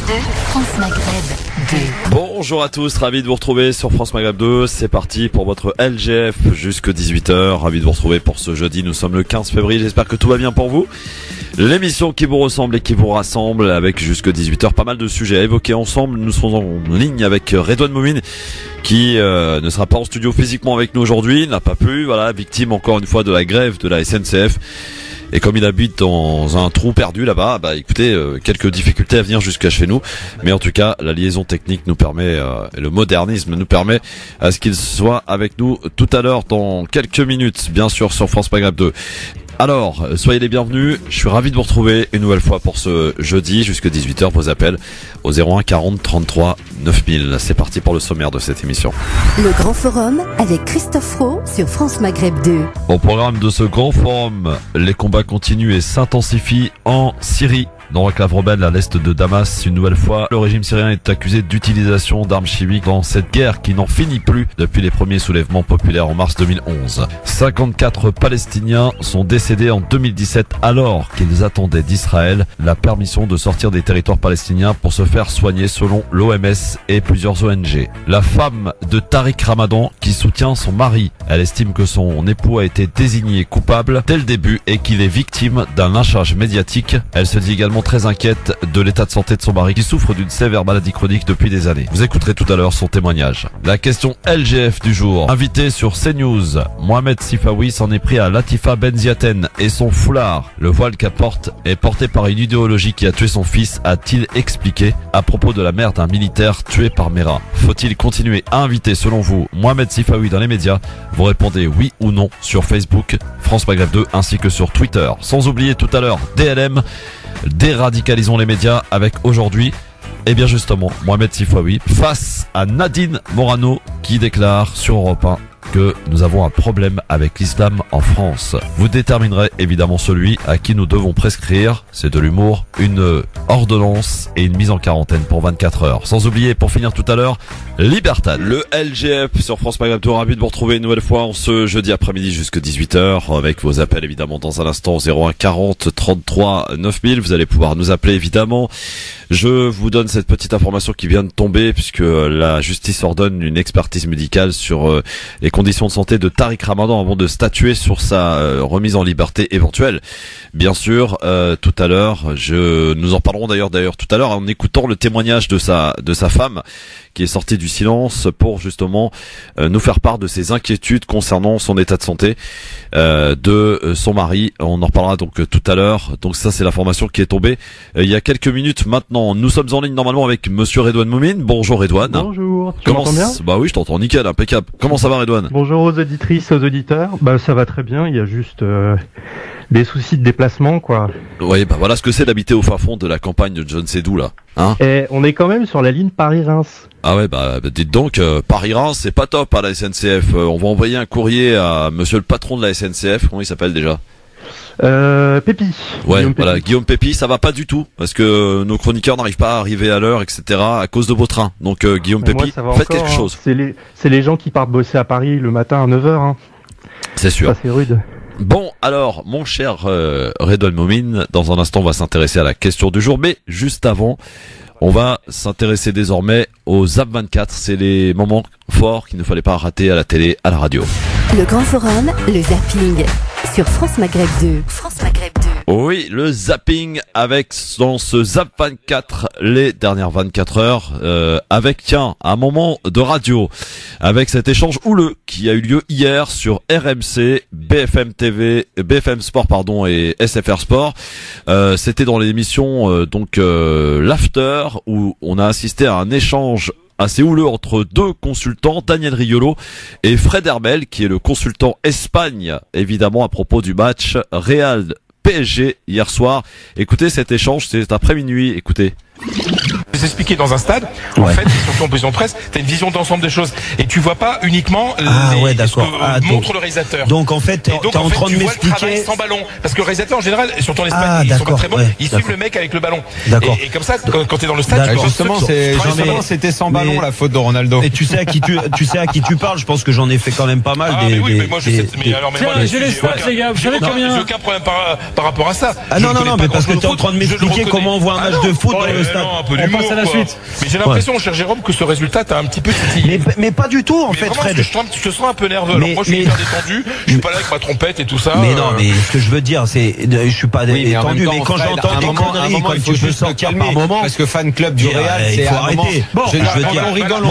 2, France Maghreb 2. Bonjour à tous, ravi de vous retrouver sur France Maghreb 2. C'est parti pour votre LGF jusque 18h. Ravi de vous retrouver pour ce jeudi. Nous sommes le 15 février. J'espère que tout va bien pour vous. L'émission qui vous ressemble et qui vous rassemble avec jusque 18h. Pas mal de sujets à évoquer ensemble. Nous serons en ligne avec Redouane Moumine qui ne sera pas en studio physiquement avec nous aujourd'hui. Il n'a pas pu. Voilà, victime encore une fois de la grève de la SNCF. Et comme il habite dans un trou perdu là-bas, écoutez, quelques difficultés à venir jusqu'à chez nous. Mais en tout cas, la liaison technique nous permet, et le modernisme nous permet à ce qu'il soit avec nous tout à l'heure dans quelques minutes, bien sûr, sur France Maghreb 2. Alors, soyez les bienvenus. Je suis ravi de vous retrouver une nouvelle fois pour ce jeudi jusqu'à 18h. Vos appels au 01 40 33 9000. C'est parti pour le sommaire de cette émission. Le Grand Forum avec Christophe Roux sur France Maghreb 2. Au programme de ce Grand Forum, les combats continuent et s'intensifient en Syrie. Dans l'enclave rebelle à l'est de Damas, une nouvelle fois, le régime syrien est accusé d'utilisation d'armes chimiques dans cette guerre qui n'en finit plus depuis les premiers soulèvements populaires en mars 2011. 54 Palestiniens sont décédés en 2017 alors qu'ils attendaient d'Israël la permission de sortir des territoires palestiniens pour se faire soigner selon l'OMS et plusieurs ONG. La femme de Tariq Ramadan qui soutient son mari, elle estime que son époux a été désigné coupable dès le début et qu'il est victime d'un lynchage médiatique. Elle se dit également très inquiète de l'état de santé de son mari qui souffre d'une sévère maladie chronique depuis des années. Vous écouterez tout à l'heure son témoignage. La question LGF du jour. Invité sur CNews, Mohamed Sifawi s'en est pris à Latifa Benziaten et son foulard. Le voile qu'elle porte est porté par une idéologie qui a tué son fils, a-t-il expliqué à propos de la mère d'un militaire tué par Mera. Faut-il continuer à inviter selon vous Mohamed Sifawi dans les médias? Vous répondez oui ou non sur Facebook, France Maghreb 2 ainsi que sur Twitter. Sans oublier tout à l'heure DLM. Déradicalisons les médias avec aujourd'hui, et bien justement, Mohamed Sifawi face à Nadine Morano qui déclare sur Europe 1 que nous avons un problème avec l'islam en France. Vous déterminerez évidemment celui à qui nous devons prescrire, c'est de l'humour, une ordonnance et une mise en quarantaine pour 24 heures. Sans oublier, pour finir tout à l'heure, Libertad. Le LGF sur France Maghreb 2, ravi de vous retrouver une nouvelle fois en ce jeudi après-midi jusqu'à 18h avec vos appels évidemment dans un instant au 01 40 33 9000. Vous allez pouvoir nous appeler évidemment. Je vous donne cette petite information qui vient de tomber puisque la justice ordonne une expertise médicale sur les conditions de santé de Tariq Ramadan avant de statuer sur sa remise en liberté éventuelle. Bien sûr, tout à l'heure, nous en parlerons d'ailleurs tout à l'heure en écoutant le témoignage de sa femme qui est sortie du silence pour justement nous faire part de ses inquiétudes concernant son état de santé de son mari. On en reparlera donc tout à l'heure. Donc ça c'est l'information qui est tombée il y a quelques minutes maintenant. Nous sommes en ligne normalement avec monsieur Redouane Moumine. Bonjour Redouane. Bonjour, tu m'entends bien? Bah oui, je t'entends nickel, impeccable. Comment ça va Redouane? Bonjour aux auditrices, aux auditeurs. Bah ça va très bien, il y a juste des soucis de déplacement quoi. Oui, voilà ce que c'est d'habiter au fin fond de la campagne de John Sédou là. Hein? Et on est quand même sur la ligne Paris-Reims. Ah ouais, dites donc, Paris-Reims, c'est pas top à la SNCF. On va envoyer un courrier à monsieur le patron de la SNCF, comment il s'appelle déjà? Pépi. Ouais, voilà, Guillaume Pépi, ça va pas du tout, parce que nos chroniqueurs n'arrivent pas à arriver à l'heure, etc., à cause de vos trains. Donc, Guillaume Pépi, faites quelque chose. C'est les gens qui partent bosser à Paris le matin à 9h, hein. C'est sûr. Ça, c'est rude. Bon, alors, mon cher Redouane Moumine, dans un instant, on va s'intéresser à la question du jour, mais juste avant, on va s'intéresser désormais aux Zap 24. C'est les moments forts qu'il ne fallait pas rater à la télé, à la radio. Le Grand Forum, le zapping sur France Maghreb 2. France Maghreb 2. Oui, le zapping avec dans ce Zap 24 les dernières 24 heures avec un moment de radio avec cet échange houleux qui a eu lieu hier sur RMC, BFM TV, BFM Sport et SFR Sport. C'était dans l'émission l'After où on a assisté à un échange assez houleux entre deux consultants, Daniel Riolo et Fred Hermel, qui est le consultant Espagne, évidemment à propos du match Real PSG hier soir. Écoutez cet échange, c'est après minuit, écoutez. Je vais expliquer dans un stade, en fait, surtout en position de presse, tu as une vision d'ensemble des choses et tu vois pas uniquement ce que montre le réalisateur. Donc en fait, t'es en train de m'expliquer sans ballon, parce que le réalisateur en général, surtout en Espagne, ils sont pas très bons, ils suivent le mec avec le ballon. Et comme ça, quand t'es dans le stade, justement, c'était sans ballon la faute de Ronaldo. Et tu sais à qui tu parles. Je pense que j'en ai fait quand même pas mal. Mais moi je sais. Mais alors, j'ai les stats, les gars. Vous savez combien? J'ai aucun problème par rapport à ça. Ah non, mais parce que t'es en train de m'expliquer comment on voit un match de foot dans le stade. Un peu d'humour. passe à la suite. Mais j'ai l'impression, cher Jérôme, que ce résultat t'a un petit peu titillé. Mais pas du tout, en fait, vraiment, Fred. Je te sens un peu nerveux. Alors moi, je suis hyper détendu. Je suis pas là avec ma trompette et tout ça. Mais non, mais ce que je veux dire, c'est, je suis pas détendu, mais quand j'entends des conneries, quand tu peux s'en calmer. Parce que fan club du Real, c'est faut arrêter. Bon, je veux dire, on rigole,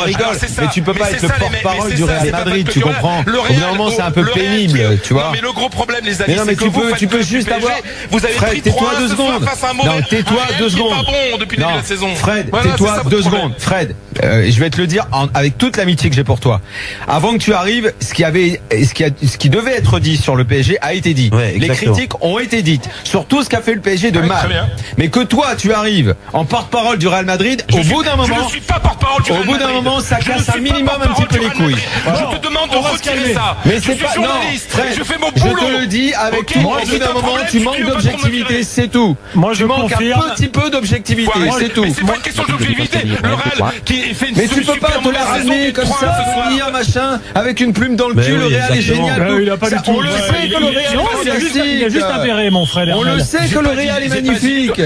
mais tu peux pas être le porte-parole du Real Madrid, tu comprends? Au bout d'un moment, c'est un peu pénible, tu vois. Non, mais le gros problème, les amis, c'est que tu peux juste avoir. Vous avez pris 3-2 secondes. Non, tais-toi 2 secondes. Pas bon depuis le début de la saison. Fred, tais-toi 2 secondes. Fred, je vais te le dire avec toute l'amitié que j'ai pour toi. Avant que tu arrives, ce qui devait être dit sur le PSG a été dit. Les critiques ont été dites sur tout ce qu'a fait le PSG de mal. Mais que toi, tu arrives en porte-parole du Real Madrid, au bout d'un moment, je ne suis pas porte-parole du Real Madrid. Au bout d'un moment, ça casse un minimum un petit peu les couilles. Je te demande de retirer ça. Mais c'est pas journaliste. Je fais mon boulot. Je te le dis avec tout. Au bout d'un moment, tu manques d'objectivité, c'est tout. Moi, je manque un petit peu d'objectivité, c'est tout. Mais c'est pas une question d'objectivité. Le Real qui fait une mais tu peux pas te la ramener comme ça, venir machin, avec une plume dans le cul. Le Real est génial. Il a pas du tout. On le sait que le Real est magnifique. Il a juste un béret, mon frère. On le sait que le Real est magnifique.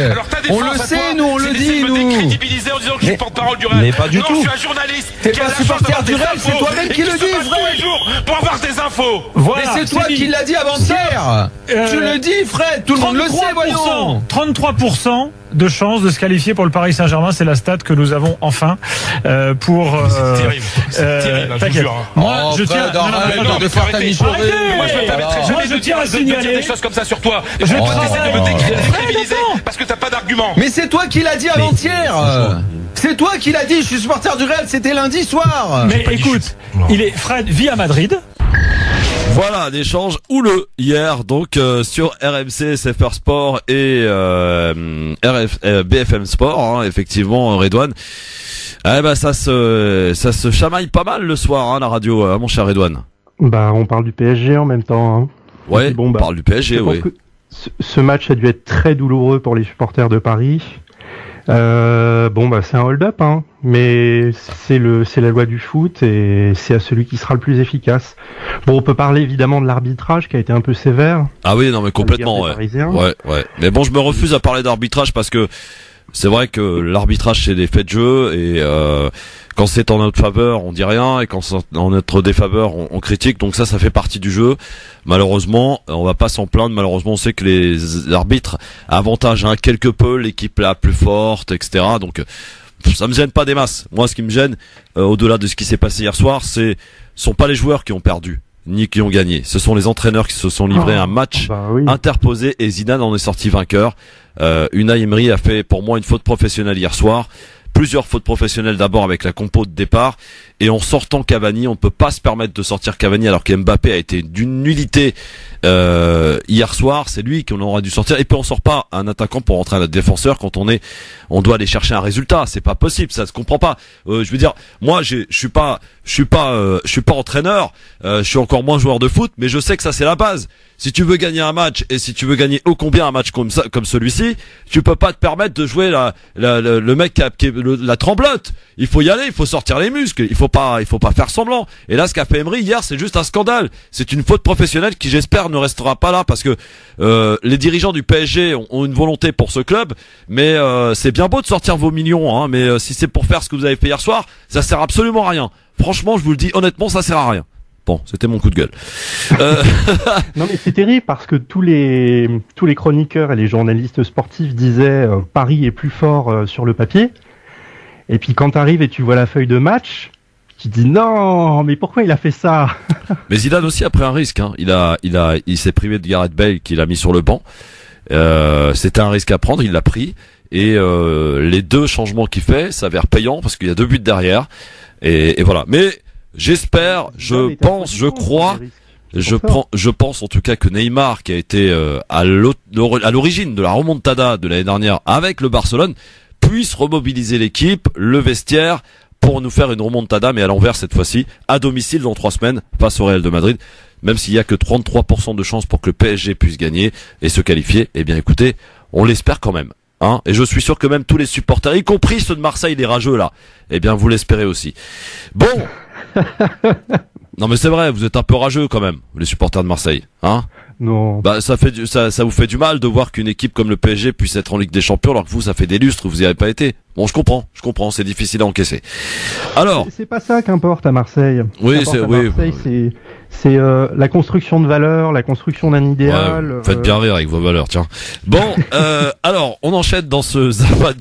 On le sait, nous, on le dit, nous. Crédibiliser en disant que je suis porte-parole du Real. Mais pas du tout. Je suis un journaliste. T'es pas supporter du Real, c'est toi-même qui le dis, Fred. Pour avoir des infos. Mais c'est toi qui l'as dit avant-hier. Tu le dis, Fred. Tout le monde le sait, voyons. 33% de chances de se qualifier pour le Paris Saint-Germain, c'est la stat que nous avons enfin pour. C'est terrible. C'est terrible, je vous jure. Moi, je tiens. Moi, je tiens à signaler des choses comme ça sur toi. Je t'essaie de me décrédibiliser parce que t'as pas d'argument. Mais c'est toi qui l'as dit avant-hier. C'est toi qui l'as dit. Je suis supporter du Real. C'était lundi soir. Mais écoute, Fred vit à Madrid. Voilà, un échange houleux hier, donc sur RMC, SFR Sport et BFM Sport, hein, effectivement, Redouane. Eh ben ça se chamaille pas mal le soir, hein, la radio, mon cher Redouane. Bah, on parle du PSG en même temps. Hein. Ouais, on parle du PSG, oui. Ce match a dû être très douloureux pour les supporters de Paris. C'est un hold-up, hein, mais c'est la loi du foot et c'est à celui qui sera le plus efficace. Bon, on peut parler évidemment de l'arbitrage qui a été un peu sévère. Ah oui, non mais complètement, ouais. Mais bon, je me refuse à parler d'arbitrage parce que c'est vrai que l'arbitrage c'est des faits de jeu et quand c'est en notre faveur, on dit rien et quand c'est en notre défaveur, on critique. Donc ça fait partie du jeu. Malheureusement, on va pas s'en plaindre. Malheureusement, on sait que les arbitres avantagent quelque peu l'équipe la plus forte, etc. Donc ça me gêne pas des masses. Moi, ce qui me gêne, au-delà de ce qui s'est passé hier soir, sont pas les joueurs qui ont perdu ni qui ont gagné. Ce sont les entraîneurs qui se sont livrés à un match interposé et Zidane en est sorti vainqueur. Unai Emery a fait pour moi une faute professionnelle hier soir. Plusieurs fautes professionnelles d'abord avec la compo de départ et en sortant Cavani, on ne peut pas se permettre de sortir Cavani alors qu'Mbappé a été d'une nullité hier soir, c'est lui qu'on aurait dû sortir et puis on sort pas un attaquant pour rentrer à notre défenseur quand on doit aller chercher un résultat, c'est pas possible, ça se comprend pas. Je veux dire, moi je suis pas entraîneur, je suis encore moins joueur de foot, mais je sais que ça c'est la base. Si tu veux gagner un match et si tu veux gagner ô combien un match comme ça, comme celui-ci, tu peux pas te permettre de jouer le mec qui est la tremblote. Il faut y aller, il faut sortir les muscles, il faut pas faire semblant. Et là, ce qu'a fait Emery hier, c'est juste un scandale. C'est une faute professionnelle qui, j'espère, ne restera pas là parce que les dirigeants du PSG ont une volonté pour ce club, mais c'est bien beau de sortir vos millions, hein, mais si c'est pour faire ce que vous avez fait hier soir, ça sert absolument à rien. Franchement, je vous le dis honnêtement, ça sert à rien. Bon, c'était mon coup de gueule. Non mais c'est terrible parce que tous les chroniqueurs et les journalistes sportifs disaient Paris est plus fort sur le papier. Et puis quand t'arrives et tu vois la feuille de match, tu te dis non, mais pourquoi il a fait ça? Mais Zidane aussi a pris un risque, hein. Il s'est privé de Gareth Bale qu'il a mis sur le banc. C'était un risque à prendre, il l'a pris. Et les deux changements qu'il fait s'avèrent payants parce qu'il y a 2 buts derrière. Et voilà. Mais j'espère, je pense en tout cas que Neymar, qui a été à l'origine de la remontada de l'année dernière avec le Barcelone, puisse remobiliser l'équipe, le vestiaire, pour nous faire une remontada, mais à l'envers cette fois-ci, à domicile dans 3 semaines, face au Real de Madrid. Même s'il y a que 33% de chances pour que le PSG puisse gagner et se qualifier, eh bien écoutez, on l'espère quand même. Hein, et je suis sûr que même tous les supporters, y compris ceux de Marseille, les rageux là, eh bien vous l'espérez aussi. Bon. Non mais c'est vrai, vous êtes un peu rageux quand même, les supporters de Marseille, hein? Non. Bah ça vous fait du mal de voir qu'une équipe comme le PSG puisse être en Ligue des Champions alors que vous, ça fait des lustres, vous y avez pas été. Bon, je comprends, c'est difficile à encaisser. Alors, c'est pas ça qu'importe à Marseille. Oui, c'est la construction de valeurs, la construction d'un idéal. Ouais, faites bien rire avec vos valeurs, tiens. Bon, alors, on enchaîne dans ce ZAP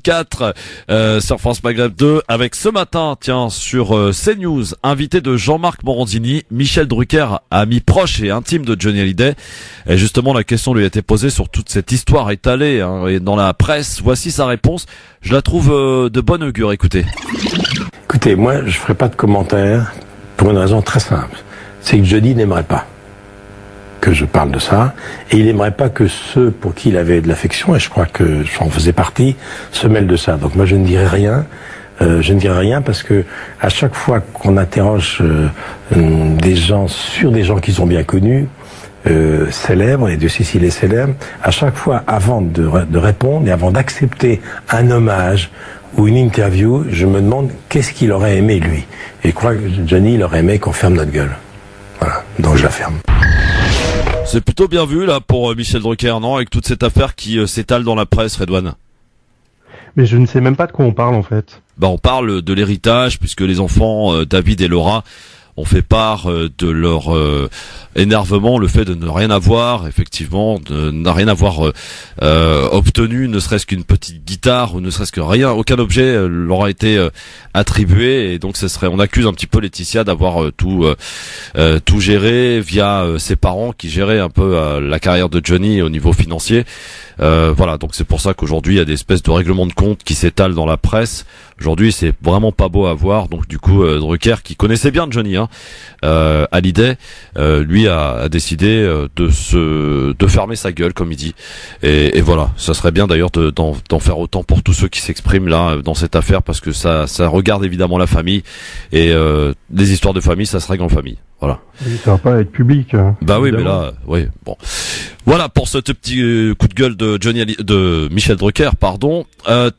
24 sur France Maghreb 2 avec ce matin, tiens, sur CNews, invité de Jean-Marc Morandini, Michel Drucker, ami proche et intime de Johnny Hallyday. Et justement, la question lui a été posée sur toute cette histoire étalée et dans la presse. Voici sa réponse. Je la trouve de bonne augure. Écoutez. Écoutez, moi, je ferai pas de commentaires pour une raison très simple. C'est que Johnny n'aimerait pas que je parle de ça, et il n'aimerait pas que ceux pour qui il avait de l'affection, et je crois que j'en faisais partie, se mêlent de ça. Donc moi, je ne dirai rien. Je ne dirai rien parce que à chaque fois qu'on interroge des gens sur des gens qu'ils ont bien connus, célèbres, et Dieu sait s'il est célèbre, à chaque fois, avant de répondre et avant d'accepter un hommage ou une interview, je me demande qu'est-ce qu'il aurait aimé lui. Et je crois que Johnny, il aurait aimé qu'on ferme notre gueule. Voilà, donc je la ferme. C'est plutôt bien vu là pour Michel Drucker, non, avec toute cette affaire qui s'étale dans la presse, Redouane. Mais je ne sais même pas de quoi on parle en fait. Bah on parle de l'héritage puisque les enfants David et Laura ont fait part de leur énervement, le fait de ne rien avoir, effectivement, de ne rien avoir obtenu, ne serait-ce qu'une petite guitare ou ne serait-ce que rien, aucun objet leur a été attribué, et donc on accuse un petit peu Laetitia d'avoir tout géré via ses parents qui géraient un peu la carrière de Johnny au niveau financier. Voilà, donc c'est pour ça qu'aujourd'hui il y a des espèces de règlements de compte qui s'étalent dans la presse. Aujourd'hui c'est vraiment pas beau à voir, donc du coup Drucker, qui connaissait bien Johnny, Hallyday, lui a décidé de fermer sa gueule, comme il dit, et voilà, ça serait bien d'ailleurs d'en faire autant pour tous ceux qui s'expriment là dans cette affaire, parce que ça regarde évidemment la famille, et les histoires de famille, ça se règle en famille. Voilà. Ça va pas être public. Bah oui, mais là, oui, bon. Voilà pour ce petit coup de gueule de Michel Drucker, pardon.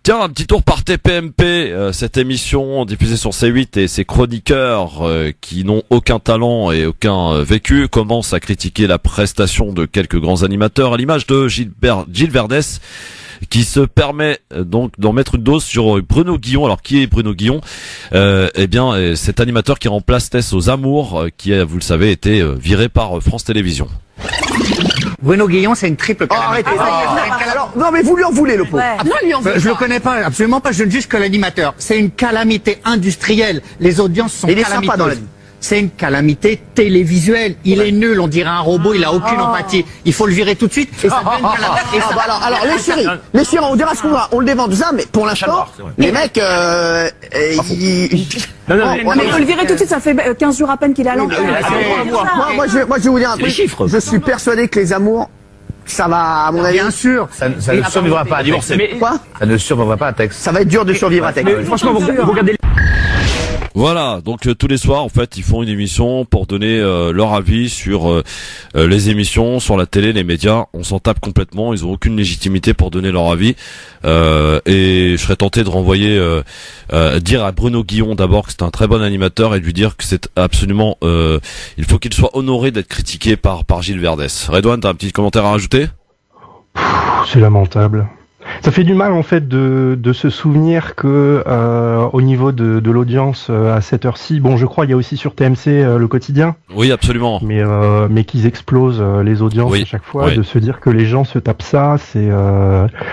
Tiens, un petit tour par TPMP, cette émission diffusée sur C8, et ses chroniqueurs qui n'ont aucun talent et aucun vécu commencent à critiquer la prestation de quelques grands animateurs, à l'image de Gilles Verdès, qui se permet donc d'en mettre une dose sur Bruno Guillon. Alors qui est Bruno Guillon? Eh bien, cet animateur qui remplace Tess aux Amours, qui a, vous le savez, été viré par France Télévisions. Bruno Guillon, c'est une triple calamité. Alors, non, mais vous lui en voulez, le pauvre. Ouais. Non, lui en veut. Je le connais pas, absolument pas. Je ne juge que l'animateur. C'est une calamité industrielle. Les audiences sont calamiteuses. Il est sympa dans la vie. C'est une calamité télévisuelle. Il est nul, on dirait un robot, il a aucune empathie. Il faut le virer tout de suite et ça devient une calamité. Alors les chéris, on dira ce qu'on va, on le dévend tout ça, mais pour l'instant, les mecs, mais il faut le virer tout de suite, ça fait 15 jours à peine qu'il est à l'antenne. Moi, je vais vous dire un truc. Je suis persuadé que les amours, ça va, à mon avis. Bien sûr. Ça ne survivra pas à divorcer. Quoi? Ça ne survivra pas à texte. Ça va être dur de survivre à texte. Franchement, vous regardez. Voilà, donc tous les soirs, en fait, ils font une émission pour donner leur avis sur les émissions, sur la télé, les médias. On s'en tape complètement, ils ont aucune légitimité pour donner leur avis. Et je serais tenté de renvoyer, dire à Bruno Guillon d'abord que c'est un très bon animateur, et de lui dire que c'est absolument, il faut qu'il soit honoré d'être critiqué par Gilles Verdès. Redouane, t'as un petit commentaire à rajouter? C'est lamentable. Ça fait du mal en fait de se souvenir que au niveau de l'audience à cette heure-ci, bon je crois il y a aussi sur TMC le quotidien. Oui absolument. Mais qu'ils explosent les audiences à chaque fois, de se dire que les gens se tapent ça, c'est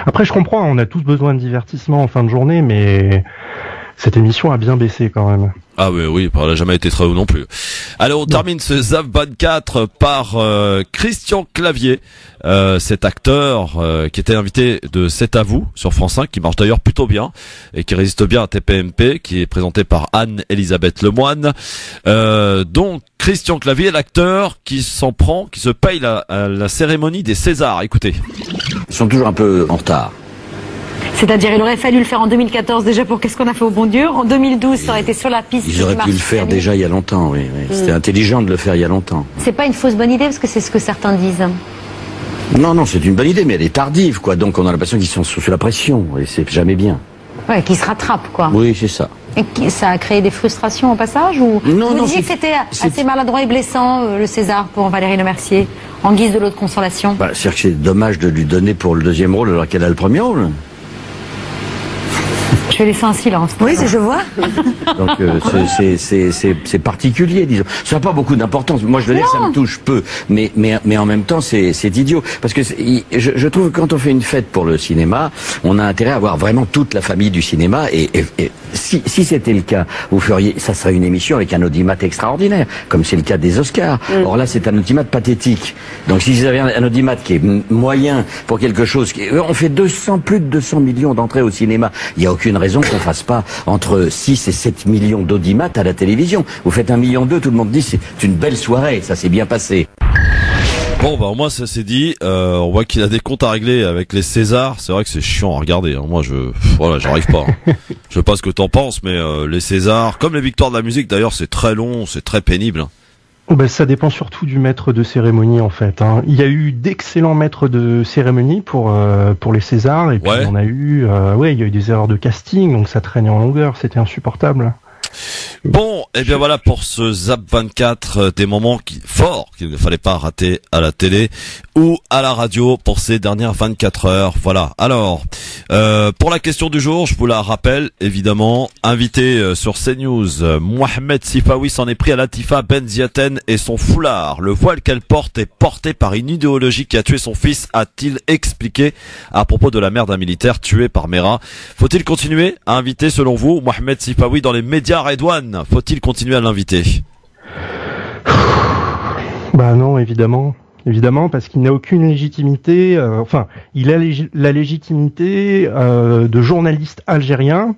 après je comprends, on a tous besoin de divertissement en fin de journée, mais cette émission a bien baissé quand même. Ah oui, elle n'a jamais été très haut non plus. Allez, on termine ce ZAP 24 par Christian Clavier, cet acteur qui était invité de C'est à vous sur France 5, qui marche d'ailleurs plutôt bien et qui résiste bien à TPMP, qui est présenté par Anne-Elisabeth Lemoine. Donc Christian Clavier, l'acteur qui s'en prend, qui se paye la cérémonie des Césars. Écoutez. Ils sont toujours un peu en retard. C'est-à-dire, il aurait fallu le faire en 2014 déjà pour Qu'est-ce qu'on a fait au bon Dieu. En 2012, ça aurait été sur la piste. Ils auraient pu le faire déjà il y a longtemps, oui. C'était intelligent de le faire il y a longtemps. C'est pas une fausse bonne idée, parce que c'est ce que certains disent. Non, c'est une bonne idée, mais elle est tardive, quoi. Donc on a l'impression qu'ils sont sous la pression, et c'est jamais bien. Ouais, qu'ils se rattrapent, quoi. Oui, c'est ça. Et ça a créé des frustrations au passage, ou non, vous disiez que c'était assez maladroit et blessant, le César, pour Valérie Lemercier? en guise de lot de consolation? C'est-à-dire que c'est dommage de lui donner pour le deuxième rôle alors qu'elle a le premier rôle. Je vais laisser un silence. Oui, je vois. Donc c'est particulier, disons. Ça n'a pas beaucoup d'importance. Moi, je veux dire, ça me touche peu, mais en même temps, c'est idiot, parce que je trouve que quand on fait une fête pour le cinéma, on a intérêt à avoir vraiment toute la famille du cinéma. Et si c'était le cas, ça serait une émission avec un audimat extraordinaire, comme c'est le cas des Oscars. Or là, c'est un audimat pathétique. Donc si vous avez un audimat qui est moyen pour quelque chose, on fait plus de 200 millions d'entrées au cinéma. Il n'y a aucune raison qu'on fasse pas entre 6 et 7 millions d'audimats à la télévision. Vous faites 1,2 million, tout le monde dit c'est une belle soirée, ça s'est bien passé. Bon, au moins ça c'est dit. On voit qu'il a des comptes à régler avec les Césars. C'est vrai que c'est chiant à regarder. Hein. Moi, j'arrive pas. Hein. Je sais pas ce que t'en penses, mais les Césars, comme les victoires de la musique, d'ailleurs, c'est très long, c'est très pénible. Hein. Ça dépend surtout du maître de cérémonie en fait. Hein. Il y a eu d'excellents maîtres de cérémonie pour les Césars et puis on a eu il y a eu des erreurs de casting, donc ça traînait en longueur, c'était insupportable. Bon, et bien voilà pour ce Zap 24, des moments forts qu'il ne fallait pas rater à la télé ou à la radio pour ces dernières 24 heures. Voilà. Alors, pour la question du jour, je vous la rappelle, évidemment, invité sur CNews, Mohamed Sifawi s'en est pris à Latifa Benziaten et son foulard. Le voile qu'elle porte est porté par une idéologie qui a tué son fils, a-t-il expliqué à propos de la mère d'un militaire tué par Mera. Faut-il continuer à inviter, selon vous, Mohamed Sifawi dans les médias, Redouane? Faut-il continuer à l'inviter? Non, évidemment, parce qu'il n'a aucune légitimité. Il a la légitimité de journaliste algérien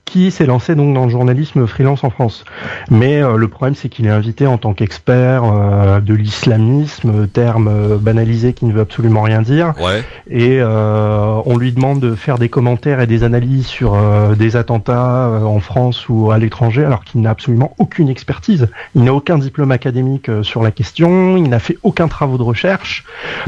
qui s'est lancé donc dans le journalisme freelance en France. Mais le problème, c'est qu'il est invité en tant qu'expert de l'islamisme, terme banalisé qui ne veut absolument rien dire. Ouais. Et on lui demande de faire des commentaires et des analyses sur des attentats en France ou à l'étranger, alors qu'il n'a absolument aucune expertise. Il n'a aucun diplôme académique sur la question, il n'a fait aucun travaux de recherche.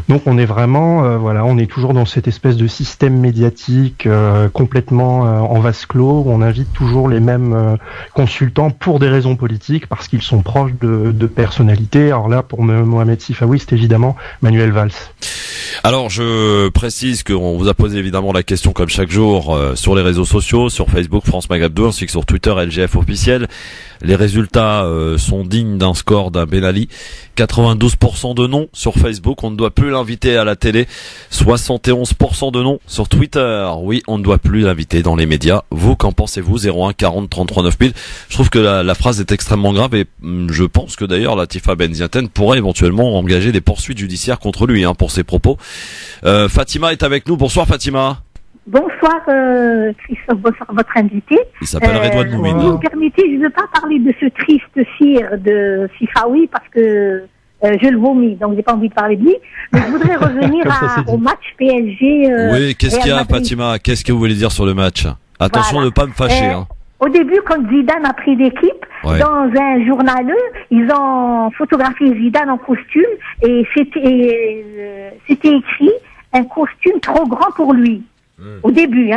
Donc on est vraiment, on est toujours dans cette espèce de système médiatique complètement en vase clos, où on invite toujours les mêmes consultants pour des raisons politiques, parce qu'ils sont proches de personnalités. Alors là, pour Mohamed Sifawi, c'est évidemment Manuel Valls. Alors, je précise qu'on vous a posé évidemment la question comme chaque jour sur les réseaux sociaux, sur Facebook France Maghreb 2, ainsi que sur Twitter LGF officiel. Les résultats sont dignes d'un score d'un Ben Ali. 92% de non sur Facebook, on ne doit plus l'inviter à la télé. 71% de non sur Twitter. Oui, on ne doit plus l'inviter dans les médias. Vous, qu'en pensez-vous? 01 40 33 9000. Je trouve que la phrase est extrêmement grave et je pense que d'ailleurs Latifa Benziaten pourrait éventuellement engager des poursuites judiciaires contre lui pour ses propos. Fatima est avec nous. Bonsoir Fatima. Bonsoir Christophe, bonsoir votre invité. Il s'appelle Redouane Moumine. Si vous me permettez, je ne veux pas parler de ce triste cire de Sifawi parce que je le vomis, donc j'ai pas envie de parler de lui. Mais je voudrais revenir au match PSG. Oui, qu'est-ce qu'il y a Fatima? Qu'est-ce que vous voulez dire sur le match? Attention de ne pas me fâcher. Au début, quand Zidane a pris l'équipe, dans un journal, ils ont photographié Zidane en costume et c'était écrit un costume trop grand pour lui. Au début,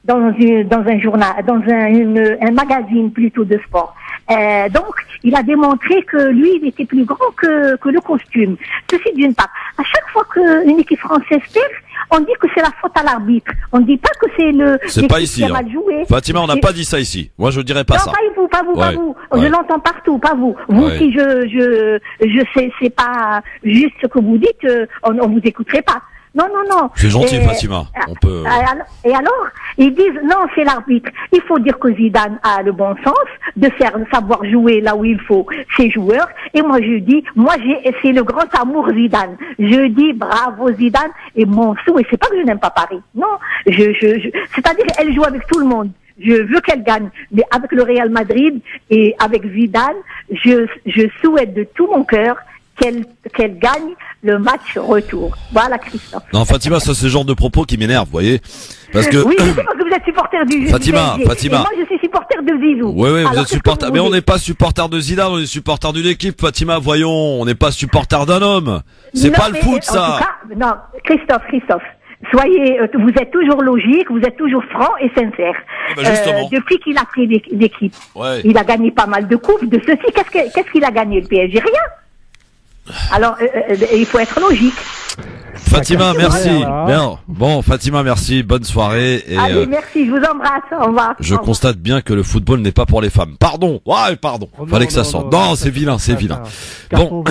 dans un journal, dans un magazine plutôt de sport. Donc, il a démontré que lui, il était plus grand que le costume. Ceci d'une part. À chaque fois qu'une équipe française perd, on dit que c'est la faute à l'arbitre. On ne dit pas que c'est l'équipe pas ici, qui a mal joué. Fatima, on n'a pas dit ça ici. Moi, je dirais pas ça. Non, pas vous. Je l'entends partout, pas vous. Vous, si je sais, c'est pas juste ce que vous dites, on vous écouterait pas. Non. C'est gentil, Fatima. On peut. Et alors, ils disent non, c'est l'arbitre. Il faut dire que Zidane a le bon sens de savoir jouer là où il faut ses joueurs. Et moi, je dis, c'est le grand amour Zidane. Je dis bravo Zidane et mon souhait, c'est pas que je n'aime pas Paris. Non, c'est-à-dire elle joue avec tout le monde. Je veux qu'elle gagne, mais avec le Real Madrid et avec Zidane, je souhaite de tout mon cœur qu'elle gagne le match retour. Voilà, Christophe. Non, Fatima, ça c'est le genre de propos qui m'énerve, vous voyez. Parce que... Oui, c'est parce que vous êtes supporter du Fatima. Et moi, je suis supporter de Zizou. Oui, vous êtes supporter. Mais on n'est pas supporter de Zidane, on est supporter d'une équipe, Fatima, voyons. On n'est pas supporter d'un homme. C'est pas le foot, ça. En tout cas, non, Christophe. Soyez, vous êtes toujours logique, vous êtes toujours franc et sincère. Depuis qu'il a pris l'équipe, il a gagné pas mal de coupes. De ceci, qu'est-ce qu'il a gagné, le PSG? Rien. Alors, il faut être logique. Fatima, merci. Bien. Bon, Fatima, merci. Bonne soirée. Et allez, merci. Je vous embrasse. Au revoir. Je constate bien que le football n'est pas pour les femmes. Pardon. Ouais, pardon. Fallait que ça sorte. Non, c'est vilain, c'est vilain. Bon,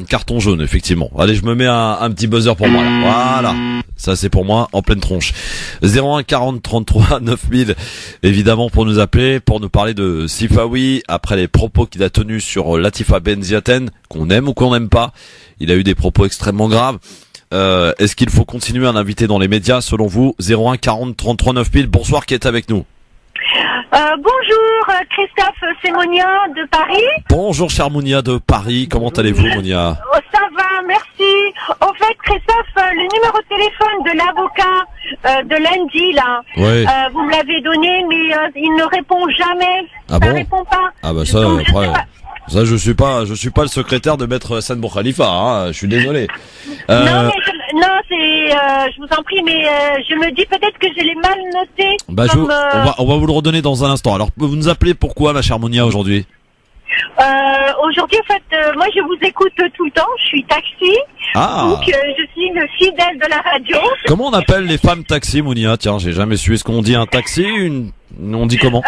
carton jaune, effectivement. Allez, je me mets un petit buzzer pour moi. Là. Voilà. Ça, c'est pour moi, en pleine tronche. 01 40 33 9000. Évidemment, pour nous appeler, pour nous parler de Sifawi, après les propos qu'il a tenus sur Latifa Benziaten, qu'on aime ou qu'on n'aime pas. Il a eu des propos extrêmement graves. Est-ce qu'il faut continuer à l'inviter dans les médias, selon vous? 01 40 33 9000. Bonsoir, qui est avec nous? Bonjour, Christophe, c'est Monia de Paris. Bonjour, chère Monia de Paris. Comment allez-vous, Monia? Ça va, merci. En fait, Christophe, le numéro de téléphone de l'avocat de lundi, là, oui. Vous me l'avez donné, mais il ne répond jamais. Ah ça bon? répond pas. Ah bah ça, après... Ça, je suis pas le secrétaire de Maître Hassan Boukhalifa, hein. Je suis désolé. Non, mais je vous en prie, mais je me dis peut-être que je l'ai mal noté. Bah, comme, on va vous le redonner dans un instant. Alors, vous nous appelez pourquoi, ma chère Monia, aujourd'hui? Aujourd'hui, en fait, moi, je vous écoute tout le temps. Je suis taxi. Ah. Donc, je suis une fidèle de la radio. Comment on appelle les femmes taxi, Monia? Tiens, j'ai jamais su. Est-ce qu'on dit un taxi, on dit comment?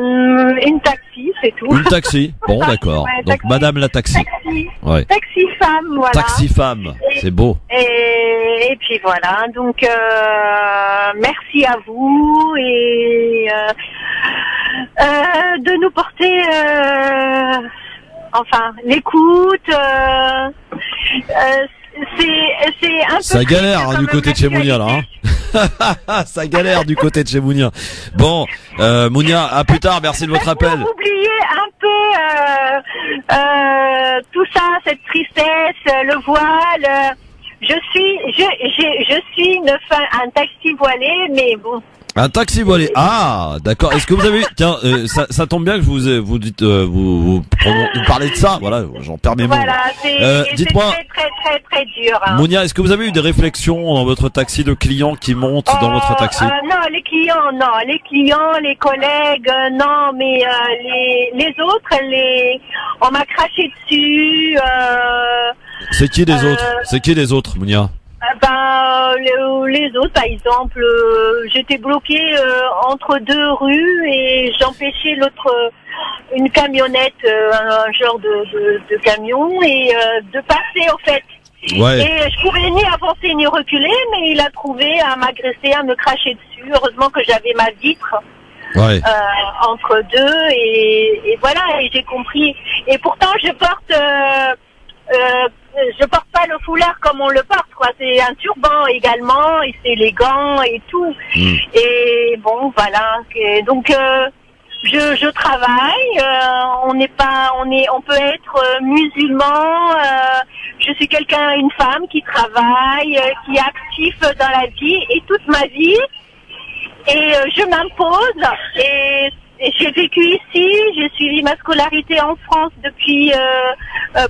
Une taxi, c'est tout. Une taxi. Bon, d'accord. Ouais, donc, taxi. Madame la taxi. Taxi. Ouais. Taxi femme, voilà. Taxi femme. C'est beau. Et puis voilà. Donc, merci à vous et de nous porter, enfin, l'écoute. C'est un peu. Ça galère du côté de chez Mounia là. Hein. Ça galère du côté de chez Mounia. Bon, Mounia, à plus tard. Merci de votre appel. Pour oublier un peu tout ça, cette tristesse, le voile. Je suis un taxi voilé, mais bon. Un taxi voilé. Ah, d'accord. Est-ce que vous avez, tiens, ça tombe bien que vous dites, vous parlez de ça. Voilà, j'en perds mes mots. Voilà, dites-moi. C'est très dur. Hein. Mounia, est-ce que vous avez eu des réflexions dans votre taxi de clients qui montent dans votre taxi? Non, les clients, les collègues, non, mais les autres, on m'a craché dessus. C'est qui les autres? C'est qui les autres, Mounia? Les autres, par exemple, j'étais bloquée entre deux rues et j'empêchais une camionnette, un genre de camion, et de passer en fait. Ouais. Et je pouvais ni avancer ni reculer, mais il a trouvé à m'agresser, à me cracher dessus. Heureusement que j'avais ma vitre. Ouais. Entre deux, et voilà, et j'ai compris. Et pourtant, je porte pas le foulard comme on le porte, quoi. C'est un turban également, et c'est élégant et tout. Et bon, voilà. Et donc, je travaille. On peut être musulman. Je suis une femme qui travaille, qui est active dans la vie, et toute ma vie. Et je m'impose. Et j'ai vécu ici, j'ai suivi ma scolarité en France depuis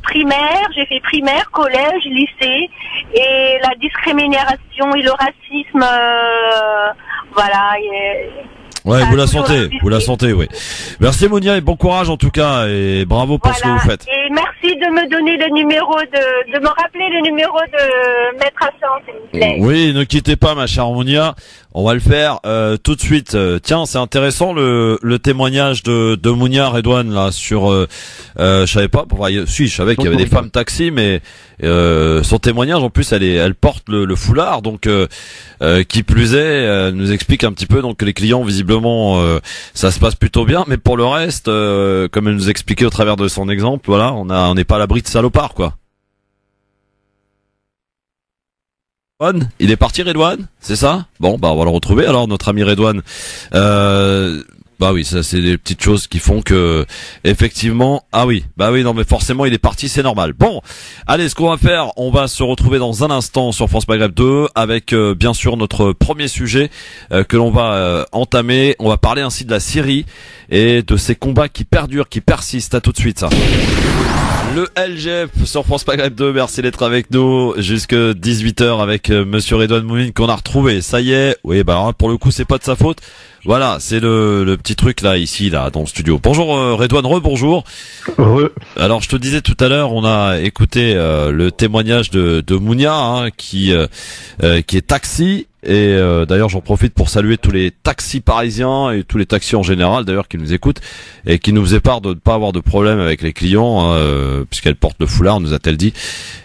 primaire, j'ai fait primaire, collège, lycée, et la discrimination et le racisme, voilà. Ouais, vous la sentez, oui. Merci Monia et bon courage en tout cas, et bravo pour ce que vous faites. Et merci de me donner le numéro de me rappeler le numéro de Maître Hassan, s'il vous plaît. Oui, ne quittez pas ma chère Monia, on va le faire tout de suite. Tiens, c'est intéressant le témoignage de Monia Redouane là sur je savais pas, je savais qu'il y avait des femmes taxi, mais son témoignage en plus elle porte le foulard, donc qui plus est, elle nous explique un petit peu donc que les clients visiblement ça se passe plutôt bien, mais pour le reste, comme elle nous expliquait au travers de son exemple, voilà, on n'est pas à l'abri de salopards quoi. Il est parti Redouane, c'est ça? Bon, on va le retrouver alors notre ami Redouane. Bah oui, ça c'est des petites choses qui font que effectivement, non mais forcément il est parti, c'est normal. Bon, allez, ce qu'on va faire, on va se retrouver dans un instant sur France Maghreb 2 avec bien sûr notre premier sujet que l'on va entamer. On va parler ainsi de la Syrie et de ces combats qui perdurent, qui persistent. À tout de suite ça. Le LGF sur France Maghreb 2, merci d'être avec nous jusque 18h avec Monsieur Redouane Moumine qu'on a retrouvé. Ça y est, oui, alors pour le coup c'est pas de sa faute. Voilà, c'est le petit truc là, ici, là, dans le studio. Bonjour Redouane, bonjour. Alors je te disais tout à l'heure, on a écouté le témoignage de Mounia, hein, qui est taxi. Et d'ailleurs j'en profite pour saluer tous les taxis parisiens et tous les taxis en général d'ailleurs qui nous écoutent et qui nous faisaient part de ne pas avoir de problème avec les clients, hein, puisqu'elle porte le foulard, nous a-t-elle dit.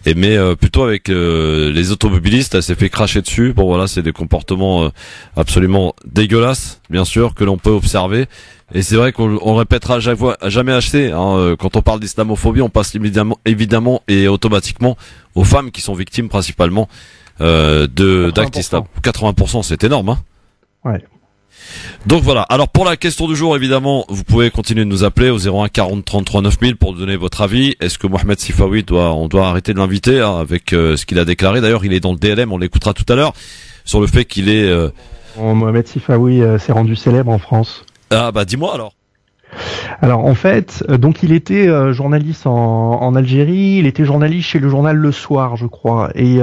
Et mais plutôt avec les automobilistes, elle s'est fait cracher dessus. Bon voilà, c'est des comportements absolument dégueulasses, bien sûr, que l'on peut observer. Et c'est vrai qu'on répétera jamais assez. Hein, quand on parle d'islamophobie, on passe évidemment et automatiquement aux femmes qui sont victimes principalement d'actes islam. 80%, c'est énorme, hein. Ouais. Donc voilà. Alors pour la question du jour, évidemment, vous pouvez continuer de nous appeler au 01 40 33 9000 pour donner votre avis. Est-ce que Mohamed Sifawi on doit arrêter de l'inviter, hein, avec ce qu'il a déclaré. D'ailleurs, il est dans le DLM, on l'écoutera tout à l'heure, sur le fait qu'il est... Mohamed Sifawi s'est rendu célèbre en France. Ah bah dis-moi alors. Alors en fait, donc il était journaliste en Algérie, il était journaliste chez le journal Le Soir, je crois, et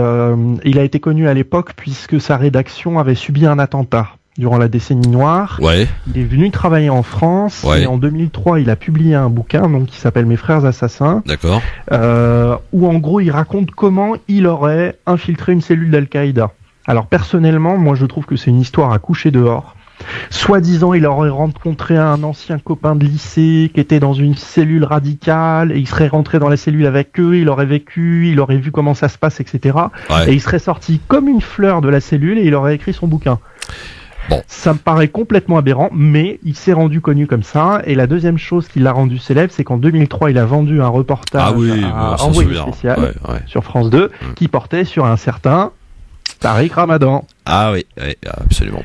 il a été connu à l'époque puisque sa rédaction avait subi un attentat durant la décennie noire. Ouais. Il est venu travailler en France, et en 2003 il a publié un bouquin donc qui s'appelle Mes frères assassins. D'accord. Où en gros il raconte comment il aurait infiltré une cellule d'Al-Qaïda. Alors personnellement, moi je trouve que c'est une histoire à coucher dehors. Soi-disant, il aurait rencontré un ancien copain de lycée qui était dans une cellule radicale et il serait rentré dans la cellule avec eux, il aurait vécu, il aurait vu comment ça se passe, etc. Ouais. Et il serait sorti comme une fleur de la cellule et il aurait écrit son bouquin. Bon. Ça me paraît complètement aberrant, mais il s'est rendu connu comme ça. Et la deuxième chose qui l'a rendu célèbre, c'est qu'en 2003, il a vendu un reportage à Envoyé spécial sur France 2 qui portait sur un certain Tariq Ramadan. Ah oui, absolument.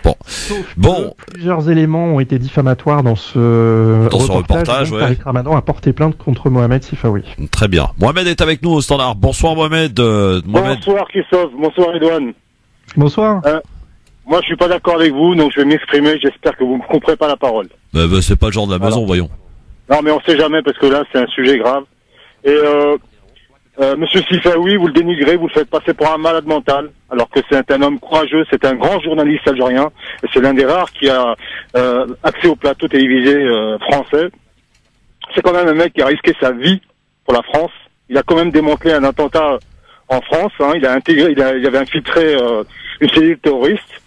Bon. Plusieurs éléments ont été diffamatoires dans ce reportage. Tariq Ramadan a porté plainte contre Mohamed Sifawi. Très bien. Mohamed est avec nous au standard. Bonsoir Mohamed. Bonsoir Christophe. Bonsoir Edouane. Bonsoir. Moi je suis pas d'accord avec vous, donc je vais m'exprimer. J'espère que vous me couperez pas la parole. C'est pas le genre de la maison, voyons. Non mais on sait jamais parce que là c'est un sujet grave. Et Monsieur Sifawi, vous le dénigrez, vous le faites passer pour un malade mental, alors que c'est un homme courageux, c'est un grand journaliste algérien, et c'est l'un des rares qui a accès au plateau télévisé français. C'est quand même un mec qui a risqué sa vie pour la France. Il a quand même démantelé un attentat en France. Hein. Il avait infiltré une cellule terroriste.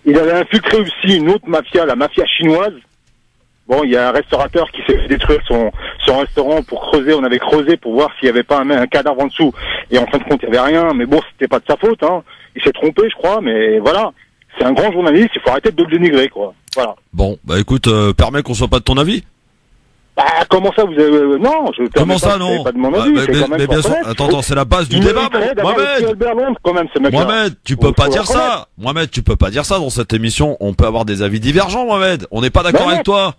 Il avait infiltré aussi une autre mafia, la mafia chinoise. Bon, il y a un restaurateur qui s'est fait détruire son restaurant pour creuser. On avait creusé pour voir s'il n'y avait pas un cadavre en dessous. Et en fin de compte, il n'y avait rien. Mais bon, c'était pas de sa faute, hein. Il s'est trompé, je crois. Mais voilà. C'est un grand journaliste. Il faut arrêter de le dénigrer, quoi. Voilà. Bon, bah écoute, permets qu'on soit pas de ton avis? Bah, comment ça, vous avez... non, je... Comment ça, non? Pas de mon avis, mais bien sûr, attends, c'est la base du débat, Mohamed, tu peux pas dire ça. Mohamed, tu peux pas dire ça dans cette émission. On peut avoir des avis divergents, Mohamed. On n'est pas d'accord avec toi.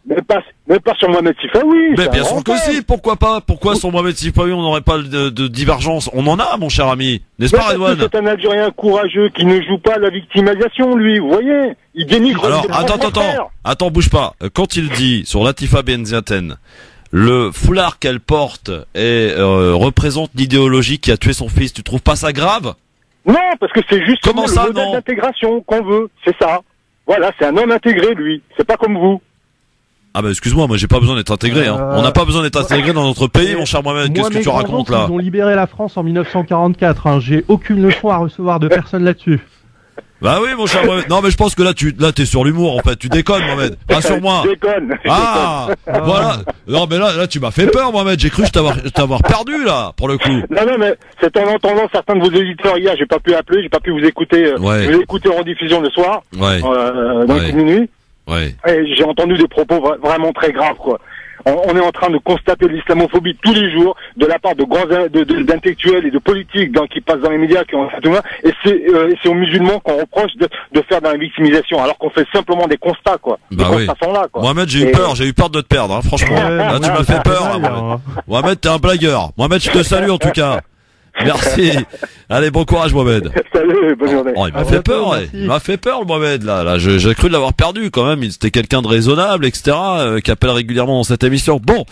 Mais pas sur Mohamed Sifawi. Mais bien sûr que si, pourquoi pas? Pourquoi sur Mohamed Sifawi on n'aurait pas de divergence? On en a, mon cher ami. N'est-ce pas, Redouane? C'est un Algérien courageux qui ne joue pas à la victimisation, lui, vous voyez? Il dénigre. Alors, attends, bouge pas. Quand il dit sur Latifa Benziaten, le foulard qu'elle porte représente l'idéologie qui a tué son fils, tu trouves pas ça grave? Non, parce que c'est juste le modèle d'intégration qu'on veut, c'est ça. Voilà, c'est un homme intégré, lui. C'est pas comme vous. Ah bah excuse-moi, moi j'ai pas besoin d'être intégré. Hein. On n'a pas besoin d'être intégré dans notre pays, mon cher Mohamed. Qu'est-ce que tu racontes là? Ils ont libéré la France en 1944. Hein. J'ai aucune leçon à recevoir de personne là-dessus. Bah oui, mon cher Mohamed. Non, mais je pense que là, t'es sur l'humour, en fait. Tu déconnes, Mohamed. Rassure-moi. Je déconne. Ah, voilà. Non, mais là, tu m'as fait peur, Mohamed. J'ai cru t'avoir perdu, là, pour le coup. Non, mais c'est en entendant certains de vos éditeurs hier, j'ai pas pu appeler, j'ai pas pu vous écouter, vous écouter en diffusion le soir. Dans minuit. Ouais. Et j'ai entendu des propos vraiment très graves, quoi. On est en train de constater l'islamophobie tous les jours de la part de grands d'intellectuels et de politiques qui passent dans les médias qui ont fait tout ça. Et c'est aux musulmans qu'on reproche de faire dans la victimisation, alors qu'on fait simplement des constats, quoi. Bah oui. Là, quoi. Mohamed, j'ai eu peur de te perdre, hein, franchement. Là, tu m'as fait peur, hein, Mohamed. Mohamed, t'es un blagueur. Mohamed, je te salue en tout cas. Merci. Allez, bon courage, Mohamed. Salut, bonne journée. Oh, il m'a fait peur, il m'a fait peur, le Mohamed, là. J'ai cru l'avoir perdu, quand même. C'était quelqu'un de raisonnable, etc., qui appelle régulièrement dans cette émission. Bon.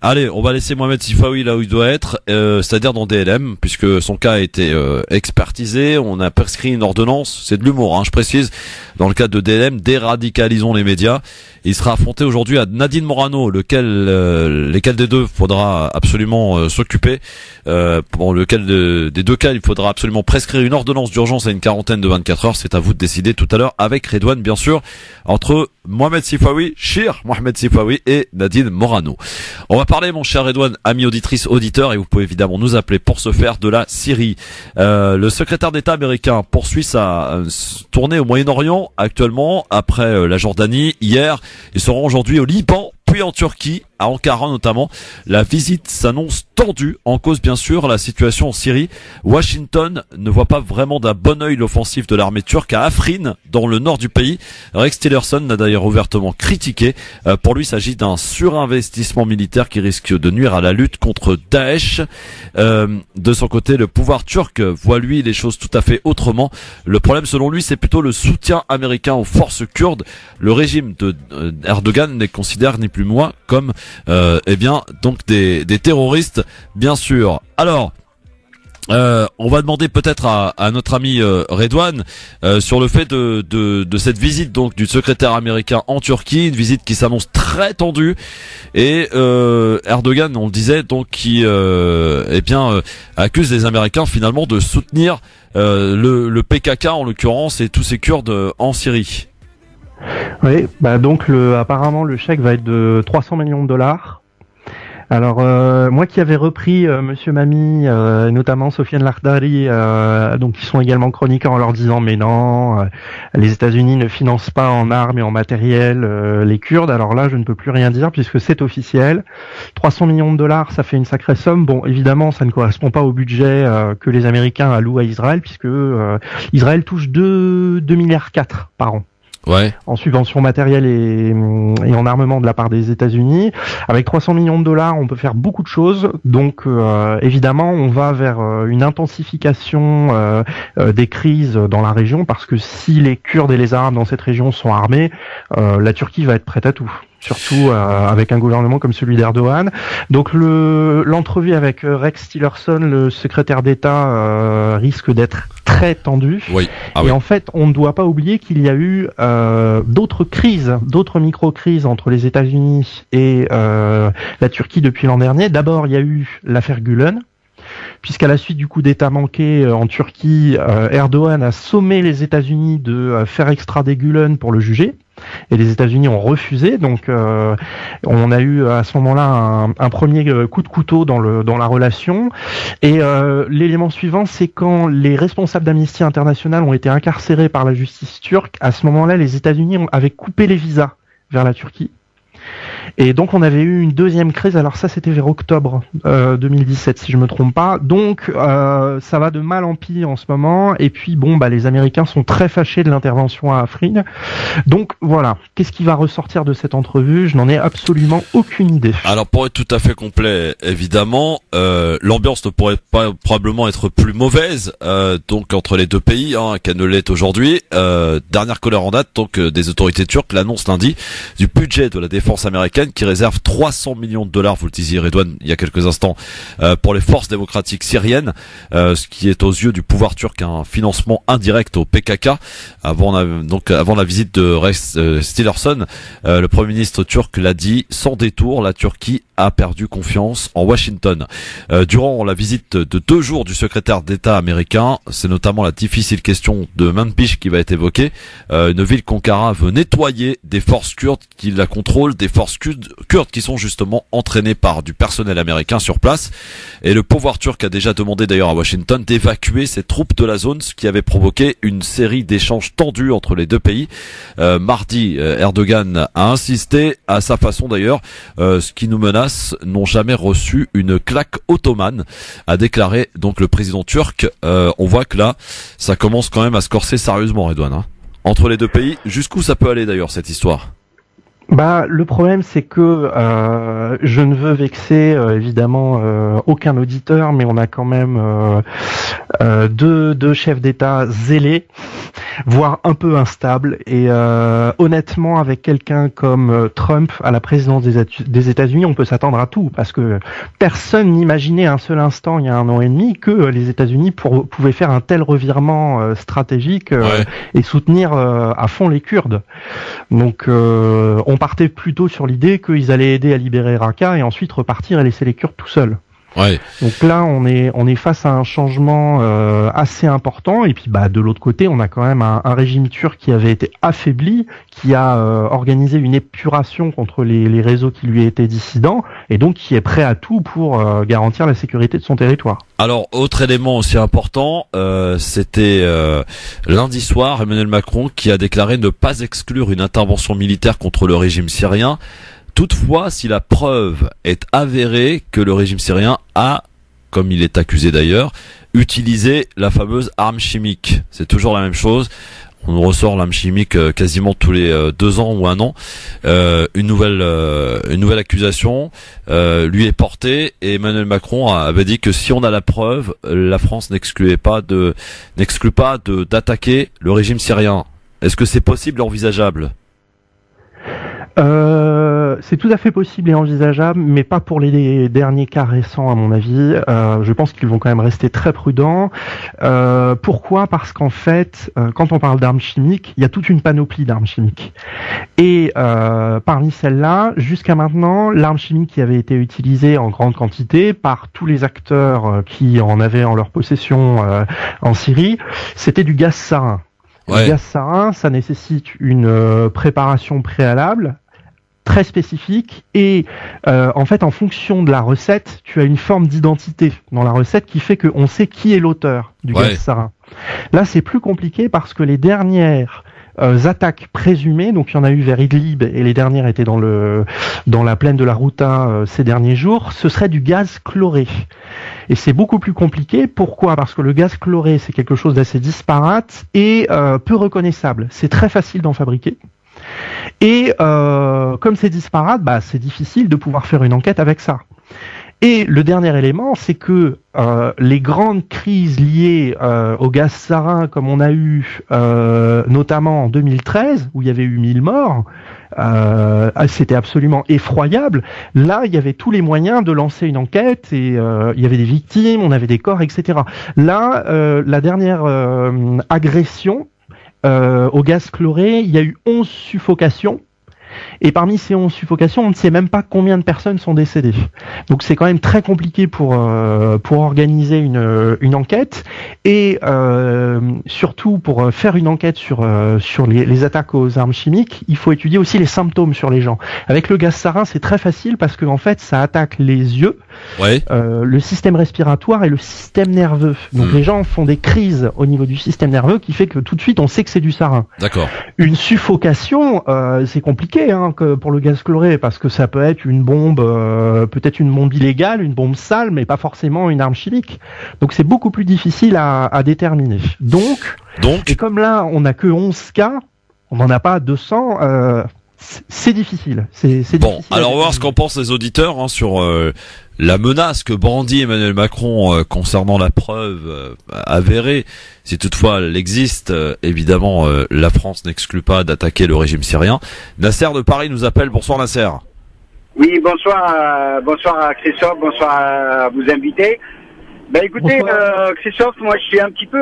Allez, on va laisser Mohamed Sifawi là où il doit être, c'est-à-dire dans DLM, puisque son cas a été expertisé, on a prescrit une ordonnance, c'est de l'humour, hein, je précise, dans le cadre de DLM, déradicalisons les médias. Il sera affronté aujourd'hui à Nadine Morano, lesquels des deux faudra absolument s'occuper, pour lequel des deux cas il faudra absolument prescrire une ordonnance d'urgence à une quarantaine de 24 heures, c'est à vous de décider tout à l'heure, avec Redouane bien sûr, entre Mohamed Sifawi, Mohamed Sifawi et Nadine Morano. On va parler, mon cher Redouane, amis auditrices, auditeurs, et vous pouvez évidemment nous appeler pour ce faire, de la Syrie. Le secrétaire d'État américain poursuit sa tournée au Moyen-Orient actuellement, après la Jordanie, hier. Il se rend aujourd'hui au Liban, puis en Turquie, à Ankara notamment. La visite s'annonce tendue, en cause bien sûr la situation en Syrie. Washington ne voit pas vraiment d'un bon œil l'offensive de l'armée turque à Afrin, dans le nord du pays. Rex Tillerson l'a d'ailleurs ouvertement critiqué. Pour lui, il s'agit d'un surinvestissement militaire qui risque de nuire à la lutte contre Daesh. De son côté, le pouvoir turc voit lui les choses tout à fait autrement. Le problème selon lui, c'est plutôt le soutien américain aux forces kurdes. Le régime de Erdogan les considère ni plus ni moins comme donc des terroristes, bien sûr. Alors, on va demander peut-être à notre ami Redouane sur le fait de cette visite donc du secrétaire américain en Turquie, une visite qui s'annonce très tendue, et Erdogan, on le disait, donc qui accuse les Américains finalement de soutenir le PKK en l'occurrence et tous ces Kurdes en Syrie. Oui, donc apparemment le chèque va être de 300 millions de dollars. Alors moi qui avais repris Monsieur Mamie, notamment Sofiane Lardari, donc qui sont également chroniqueurs en leur disant mais non, les États-Unis ne financent pas en armes et en matériel les Kurdes. Alors là je ne peux plus rien dire puisque c'est officiel. 300 millions de dollars, ça fait une sacrée somme. Bon, évidemment ça ne correspond pas au budget que les Américains allouent à Israël, puisque Israël touche 2,4 milliards par an. Ouais. En subvention matérielle et en armement de la part des États-Unis. Avec 300 millions de dollars, on peut faire beaucoup de choses. Donc, évidemment, on va vers une intensification des crises dans la région, parce que si les Kurdes et les Arabes dans cette région sont armés, la Turquie va être prête à tout. Surtout avec un gouvernement comme celui d'Erdogan. Donc l'entrevue avec Rex Tillerson, le secrétaire d'État, risque d'être très tendue. Oui. Et en fait, on ne doit pas oublier qu'il y a eu d'autres crises, d'autres micro-crises entre les États-Unis et la Turquie depuis l'an dernier. D'abord, il y a eu l'affaire Gülen, puisqu'à la suite du coup d'État manqué en Turquie, Erdogan a sommé les États-Unis de faire extrader Gülen pour le juger. Et les États-Unis ont refusé, donc on a eu à ce moment-là un premier coup de couteau dans la relation. Et l'élément suivant, c'est quand les responsables d'Amnesty International ont été incarcérés par la justice turque. À ce moment-là, les États-Unis avaient coupé les visas vers la Turquie. Et donc on avait eu une deuxième crise, alors ça c'était vers octobre 2017 si je me trompe pas. Donc ça va de mal en pire en ce moment, et puis les Américains sont très fâchés de l'intervention à Afrin. Donc voilà, qu'est-ce qui va ressortir de cette entrevue? Je n'en ai absolument aucune idée. Alors pour être tout à fait complet, évidemment, l'ambiance ne pourrait pas probablement être plus mauvaise donc entre les deux pays qu'elle ne l'est aujourd'hui. Dernière colère en date donc des autorités turques l'annonce lundi du budget de la défense américaine qui réserve 300 millions de dollars, vous le disiez Redouane il y a quelques instants, pour les forces démocratiques syriennes, ce qui est aux yeux du pouvoir turc un financement indirect au PKK. Avant la visite de Rex Tillerson, le Premier ministre turc l'a dit, sans détour, la Turquie a perdu confiance en Washington. Durant la visite de 2 jours du secrétaire d'État américain, c'est notamment la difficile question de Manbij qui va être évoquée. Une ville qu'Ankara veut nettoyer des forces kurdes qui la contrôlent, des forces kurdes qui sont justement entraînées par du personnel américain sur place. Et le pouvoir turc a déjà demandé d'ailleurs à Washington d'évacuer ses troupes de la zone, ce qui avait provoqué une série d'échanges tendus entre les deux pays. Mardi, Erdogan a insisté, à sa façon d'ailleurs, ce qui nous menace n'ont jamais reçu une claque ottomane, a déclaré donc le président turc. On voit que là, ça commence quand même à se corser sérieusement, Redouane, entre les deux pays. Jusqu'où ça peut aller d'ailleurs cette histoire? Bah, le problème, c'est que je ne veux vexer évidemment aucun auditeur, mais on a quand même deux chefs d'État zélés, voire un peu instables. Et honnêtement, avec quelqu'un comme Trump à la présidence des États-Unis, on peut s'attendre à tout, parce que personne n'imaginait un seul instant, il y a 1 an et demi, que les États-Unis pouvaient faire un tel revirement stratégique et soutenir à fond les Kurdes. Donc on partait plutôt sur l'idée qu'ils allaient aider à libérer Raqqa et ensuite repartir et laisser les Kurdes tout seuls. Ouais. Donc là, on est face à un changement assez important. Et puis, de l'autre côté, on a quand même un régime turc qui avait été affaibli, qui a organisé une épuration contre les réseaux qui lui étaient dissidents, et donc qui est prêt à tout pour garantir la sécurité de son territoire. Alors, autre élément aussi important, c'était lundi soir, Emmanuel Macron qui a déclaré ne pas exclure une intervention militaire contre le régime syrien. Toutefois, si la preuve est avérée que le régime syrien a, comme il est accusé d'ailleurs, utilisé la fameuse arme chimique. C'est toujours la même chose. On ressort l'arme chimique quasiment tous les 2 ans ou 1 an. Une nouvelle accusation lui est portée et Emmanuel Macron avait dit que si on a la preuve, la France n'exclut pas d'attaquer le régime syrien. Est-ce que c'est possible et envisageable ? C'est tout à fait possible et envisageable, mais pas pour les derniers cas récents à mon avis. Je pense qu'ils vont quand même rester très prudents. Pourquoi ? Parce qu'en fait, quand on parle d'armes chimiques, il y a toute une panoplie d'armes chimiques. Et parmi celles-là, jusqu'à maintenant, l'arme chimique qui avait été utilisée en grande quantité par tous les acteurs qui en avaient en leur possession en Syrie, c'était du gaz sarin. Ouais. Le gaz sarin, ça nécessite une préparation préalable très spécifique et en fait en fonction de la recette, tu as une forme d'identité dans la recette qui fait qu'on sait qui est l'auteur du gaz sarin. Là, c'est plus compliqué parce que les dernières attaques présumées, donc il y en a eu vers Idlib et les dernières étaient dans la plaine de la Ghouta ces derniers jours, ce serait du gaz chloré. Et c'est beaucoup plus compliqué. Pourquoi ? Parce que le gaz chloré, c'est quelque chose d'assez disparate et peu reconnaissable. C'est très facile d'en fabriquer. Et comme c'est disparate, c'est difficile de pouvoir faire une enquête avec ça. Et le dernier élément, c'est que les grandes crises liées au gaz sarin, comme on a eu notamment en 2013, où il y avait eu 1000 morts, c'était absolument effroyable. Là, il y avait tous les moyens de lancer une enquête et il y avait des victimes, on avait des corps, etc. Là, la dernière agression au gaz chloré, il y a eu 11 suffocations. Et parmi ces 11 suffocations, on ne sait même pas combien de personnes sont décédées. Donc c'est quand même très compliqué pour organiser une enquête et surtout pour faire une enquête sur les attaques aux armes chimiques, il faut étudier aussi les symptômes sur les gens. Avec le gaz sarin, c'est très facile parce que en fait, ça attaque les yeux, le système respiratoire et le système nerveux. Donc les gens font des crises au niveau du système nerveux qui fait que tout de suite on sait que c'est du sarin. D'accord. Une suffocation, c'est compliqué que pour le gaz chloré parce que ça peut être une bombe, peut-être une bombe illégale, une bombe sale, mais pas forcément une arme chimique. Donc c'est beaucoup plus difficile à déterminer. Donc, et comme là on n'a que 11 cas, on n'en a pas 200. C'est difficile. C'est bon, difficile alors on va voir ce qu'en pensent les auditeurs sur la menace que brandit Emmanuel Macron concernant la preuve avérée. Si toutefois elle existe, évidemment, la France n'exclut pas d'attaquer le régime syrien. Nasser de Paris nous appelle. Bonsoir Nasser. Oui, bonsoir, bonsoir à Christophe, bonsoir à vous invités. Ben écoutez, Christophe, moi je suis un petit peu,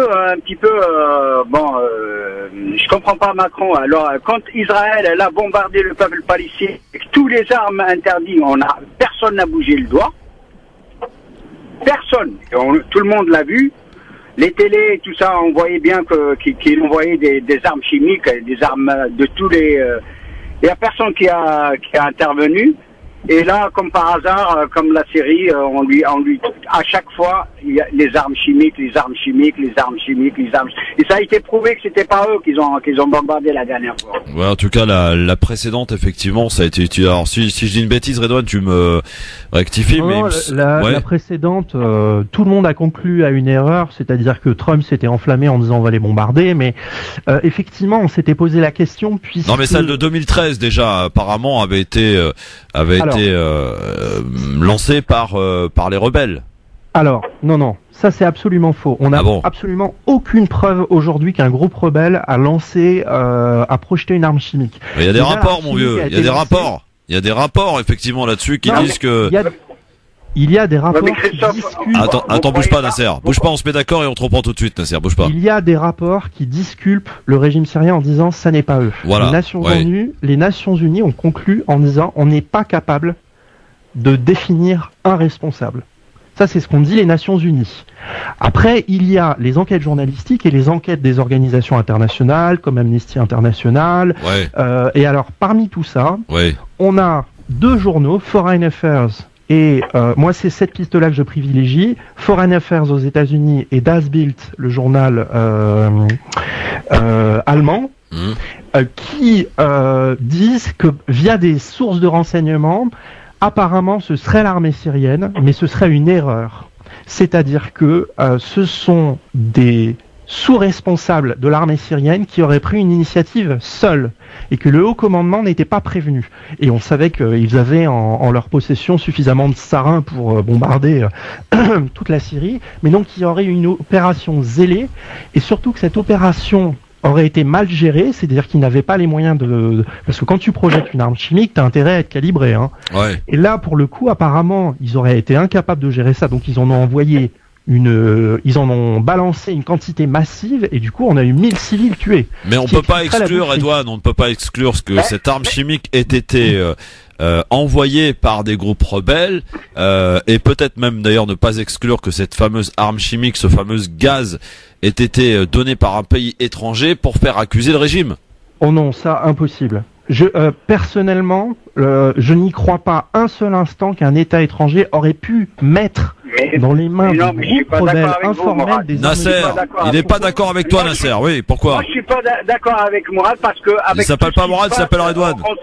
je comprends pas Macron. Alors quand Israël elle a bombardé le peuple palestinien, avec tous les armes interdites, personne n'a bougé le doigt, personne. Tout le monde l'a vu. Les télés, tout ça, on voyait bien qu'ils envoyaient des armes chimiques, des armes de tous les. Il y a personne qui a intervenu. Et là, comme par hasard, comme la série, on lui, à chaque fois, il y a les armes chimiques. Et ça a été prouvé que c'était pas eux qu'ils ont bombardé la dernière fois. Ouais, en tout cas, la précédente, effectivement, ça a été utilisé. Alors, si je dis une bêtise, Redouane, tu me rectifies, non, la précédente, tout le monde a conclu à une erreur, c'est-à-dire que Trump s'était enflammé en disant on va les bombarder, mais effectivement, on s'était posé la question puisque... Non, mais celle de 2013, déjà, apparemment, avait été lancée par les rebelles. Alors, non, ça c'est absolument faux. On n'a absolument aucune preuve aujourd'hui qu'un groupe rebelle a lancé, a projeté une arme chimique. Il y a des rapports, mon vieux. Il y a des rapports. Il y a des rapports, effectivement, là-dessus qui disent que... Il y a des rapports qui discutent... Attends, bouge pas, Nasser. Bouge pas, on se met d'accord et on te reprend tout de suite, Nasser. Bouge pas. Il y a des rapports qui disculpent le régime syrien en disant ça n'est pas eux. Voilà. Les Nations Unies ont conclu en disant on n'est pas capable de définir un responsable. Ça, c'est ce qu'ont dit les Nations Unies. Après, il y a les enquêtes journalistiques et les enquêtes des organisations internationales, comme Amnesty International. Et alors, parmi tout ça, on a deux journaux, Foreign Affairs et moi, c'est cette piste-là que je privilégie. Foreign Affairs aux États-Unis et Das Bild, le journal allemand, qui disent que via des sources de renseignement, apparemment, ce serait l'armée syrienne, mais ce serait une erreur. C'est-à-dire que ce sont des sous-responsables de l'armée syrienne qui auraient pris une initiative seuls et que le haut commandement n'était pas prévenu. Et on savait qu'ils avaient en leur possession suffisamment de sarins pour bombarder toute la Syrie, mais donc il y aurait une opération zélée et surtout que cette opération aurait été mal gérée, c'est-à-dire qu'ils n'avaient pas les moyens de... Parce que quand tu projettes une arme chimique, t'as intérêt à être calibré. Hein. Et là, pour le coup, apparemment, ils auraient été incapables de gérer ça, donc ils en ont envoyé ils en ont balancé une quantité massive et du coup on a eu 1000 civils tués. Mais on peut pas exclure, Edouane, on ne peut pas exclure que cette arme chimique ait été envoyée par des groupes rebelles et peut-être même d'ailleurs ne pas exclure que cette fameuse arme chimique, ce fameux gaz ait été donné par un pays étranger pour faire accuser le régime. Oh non, ça impossible. Personnellement, je n'y crois pas un seul instant qu'un État étranger aurait pu mettre dans les mains du groupe rebelle informel des Nasser, il n'est pas d'accord avec toi, Nasser. Oui, pourquoi? Moi, je suis pas d'accord avec Mourad parce que il s'appelle pas Mourad, il s'appelle Redouane. On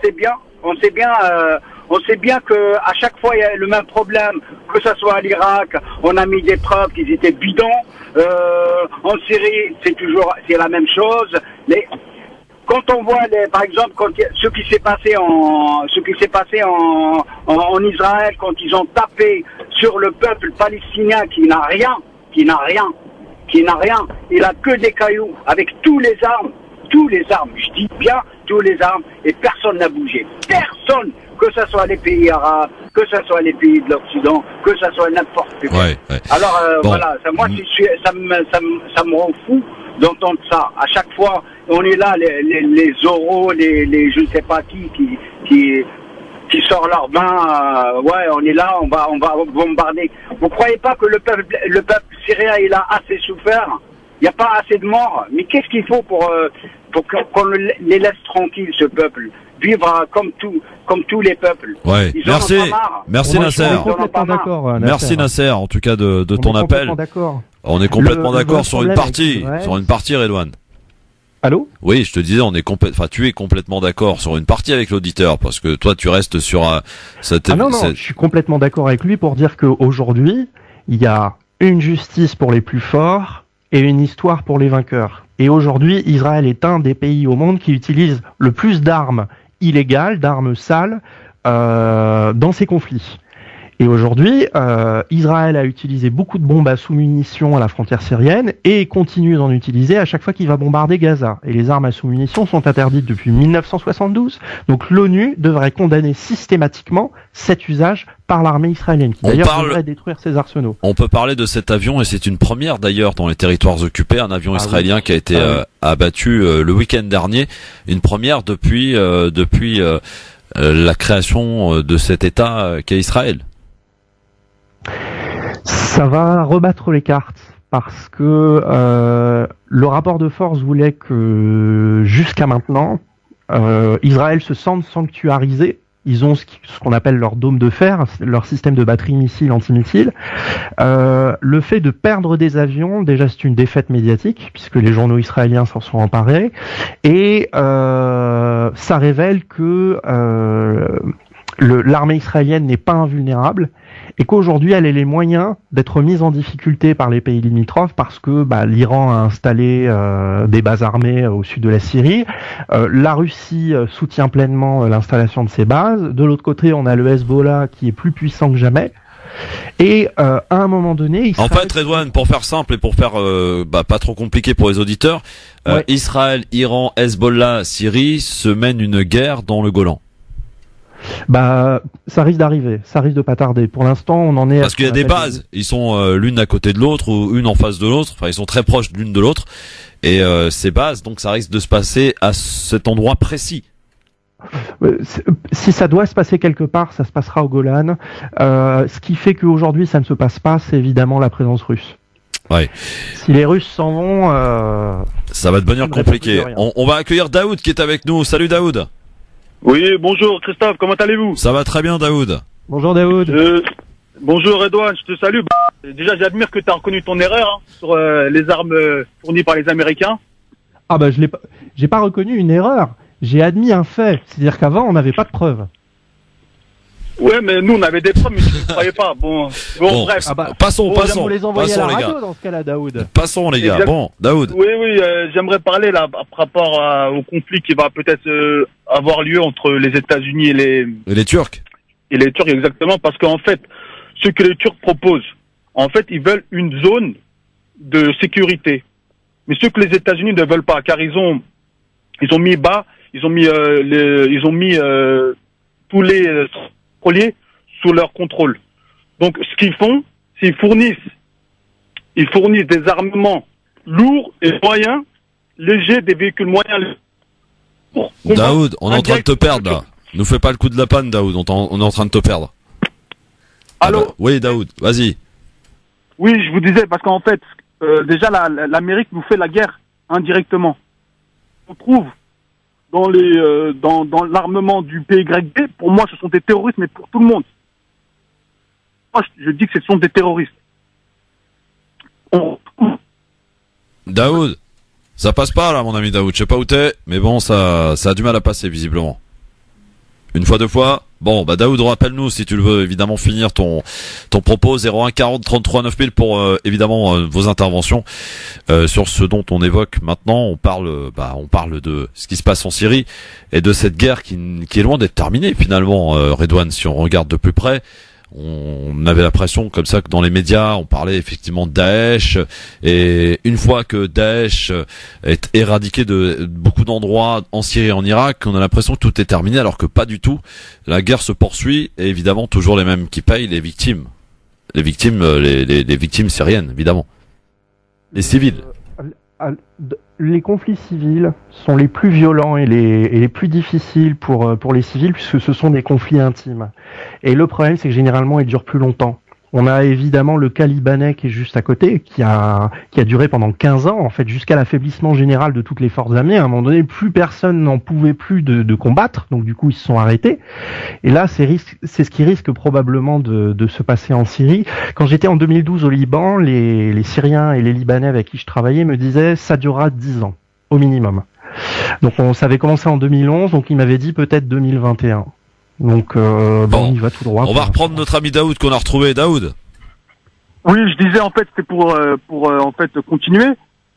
sait bien que à chaque fois il y a le même problème, que ça soit à l'Irak, on a mis des preuves qu'ils étaient bidons. En Syrie, c'est la même chose. Quand on voit, par exemple, ce qui s'est passé en Israël, quand ils ont tapé sur le peuple palestinien qui n'a rien, il a que des cailloux avec tous les armes, je dis bien tous les armes, et personne n'a bougé. Personne, que ce soit les pays arabes, que ce soit les pays de l'Occident, que ce soit n'importe qui. Alors voilà, moi ça me rend fou d'entendre ça. À chaque fois, on est là, les oraux, les je ne sais pas qui sortent leurs mains. On est là, on va bombarder. Vous croyez pas que le peuple syrien il a assez souffert? Il n'y a pas assez de morts. Mais qu'est-ce qu'il faut pour qu'on les laisse tranquilles, ce peuple, vivre comme tous les peuples. Merci Nasser. Merci Nasser, en tout cas de ton appel. On est complètement d'accord sur une partie, Redouane. Allô? Oui, je te disais, tu es complètement d'accord sur une partie avec l'auditeur, parce que toi, tu restes sur non, je suis complètement d'accord avec lui pour dire qu'aujourd'hui, il y a une justice pour les plus forts et une histoire pour les vainqueurs. Et aujourd'hui, Israël est un des pays au monde qui utilise le plus d'armes illégales, d'armes sales, dans ces conflits. Et aujourd'hui, Israël a utilisé beaucoup de bombes à sous-munitions à la frontière syrienne et continue d'en utiliser à chaque fois qu'il va bombarder Gaza. Et les armes à sous-munitions sont interdites depuis 1972. Donc l'ONU devrait condamner systématiquement cet usage par l'armée israélienne, qui d'ailleurs devrait détruire ses arsenaux. On peut parler de cet avion, et c'est une première d'ailleurs dans les territoires occupés, un avion israélien qui a été abattu le week-end dernier. Une première depuis la création de cet État qu'est Israël. Ça va rebattre les cartes parce que le rapport de force voulait que jusqu'à maintenant, Israël se sente sanctuarisé Ils ont ce qu'on appelle leur dôme de fer, leur système de batterie missile antimissile. Le fait de perdre des avions, déjà c'est une défaite médiatique puisque les journaux israéliens s'en sont emparés, et ça révèle que l'armée israélienne n'est pas invulnérable et qu'aujourd'hui elle a les moyens d'être mise en difficulté par les pays limitrophes parce que l'Iran a installé des bases armées au sud de la Syrie, la Russie soutient pleinement l'installation de ces bases, de l'autre côté on a le Hezbollah qui est plus puissant que jamais. Et à un moment donné, Israël... En fait, Redouane, pour faire simple et pour faire pas trop compliqué pour les auditeurs, Israël, Iran, Hezbollah, Syrie se mènent une guerre dans le Golan. Ça risque d'arriver, ça risque de pas tarder. Pour l'instant, on en est. Parce qu'il y a des bases, ils sont l'une à côté de l'autre ou une en face de l'autre. Enfin, ils sont très proches l'une de l'autre. Et ces bases, donc, ça risque de se passer à cet endroit précis. Si ça doit se passer quelque part, ça se passera au Golan. Ce qui fait qu'aujourd'hui ça ne se passe pas, c'est évidemment la présence russe. Ouais. Si les Russes s'en vont, ça va devenir compliqué. On va accueillir Daoud qui est avec nous. Salut Daoud. Oui, bonjour Christophe, comment allez-vous? Ça va très bien Daoud. Bonjour Daoud. Bonjour Redouane, je te salue. Déjà j'admire que tu as reconnu ton erreur sur les armes fournies par les Américains. Ah j'ai pas reconnu une erreur. J'ai admis un fait, c'est-à-dire qu'avant on n'avait pas de preuves. Ouais, mais nous on avait des preuves, mais tu ne croyais pas. Bon, bref. Passons. Vous les envoyer à la les radio gars. dans ce cas-là, Daoud. Passons les gars. Bon, Daoud. Oui, j'aimerais parler là par rapport au conflit qui va peut-être avoir lieu entre les États-Unis et les Turcs. Et les Turcs exactement, parce qu'en fait, ce que les Turcs proposent, en fait, ils veulent une zone de sécurité, mais ce que les États-Unis ne veulent pas, car ils ont mis bas. Ils ont mis tous les pétroliers sous leur contrôle. Donc, ce qu'ils font, c'est ils fournissent des armements lourds et moyens, légers, des véhicules moyens. Daoud, on est en train de te perdre là. Nous fais pas le coup de la panne, Daoud. On est en train de te perdre. Allô? Oui, Daoud, vas-y. Oui, je vous disais parce qu'en fait, déjà l'Amérique nous fait la guerre indirectement. On trouve dans l'armement du PYD, pour moi ce sont des terroristes, mais pour tout le monde. Moi je dis que ce sont des terroristes. Daoud, ça passe pas là mon ami Daoud, je sais pas où t'es, mais bon ça a du mal à passer visiblement. Une fois, deux fois. Bon, Daoud, rappelle-nous si tu le veux évidemment finir ton propos 01 40 33 9000 pour évidemment vos interventions sur ce dont on évoque maintenant. On parle de ce qui se passe en Syrie et de cette guerre qui est loin d'être terminée finalement. Redouane, si on regarde de plus près. On avait l'impression comme ça que dans les médias on parlait effectivement de Daesh, et une fois que Daesh est éradiqué de beaucoup d'endroits en Syrie et en Irak, on a l'impression que tout est terminé, alors que pas du tout. La guerre se poursuit et évidemment toujours les mêmes qui payent, les victimes syriennes évidemment, les civils. Les conflits civils sont les plus violents et les plus difficiles pour les civils, puisque ce sont des conflits intimes. Et le problème, c'est que généralement, ils durent plus longtemps. On a évidemment le cas libanais qui est juste à côté, qui a duré pendant 15 ans, en fait, jusqu'à l'affaiblissement général de toutes les forces armées. À un moment donné, plus personne n'en pouvait plus de combattre, donc du coup, ils se sont arrêtés. Et là, c'est ce qui risque probablement de se passer en Syrie. Quand j'étais en 2012 au Liban, les Syriens et les Libanais avec qui je travaillais me disaient ça durera 10 ans, au minimum. Donc ça avait commencé en 2011, donc ils m'avaient dit peut-être 2021. Donc on y va tout droit. On va reprendre notre ami Daoud qu'on a retrouvé. Daoud. Oui, je disais en fait c'était pour en fait continuer,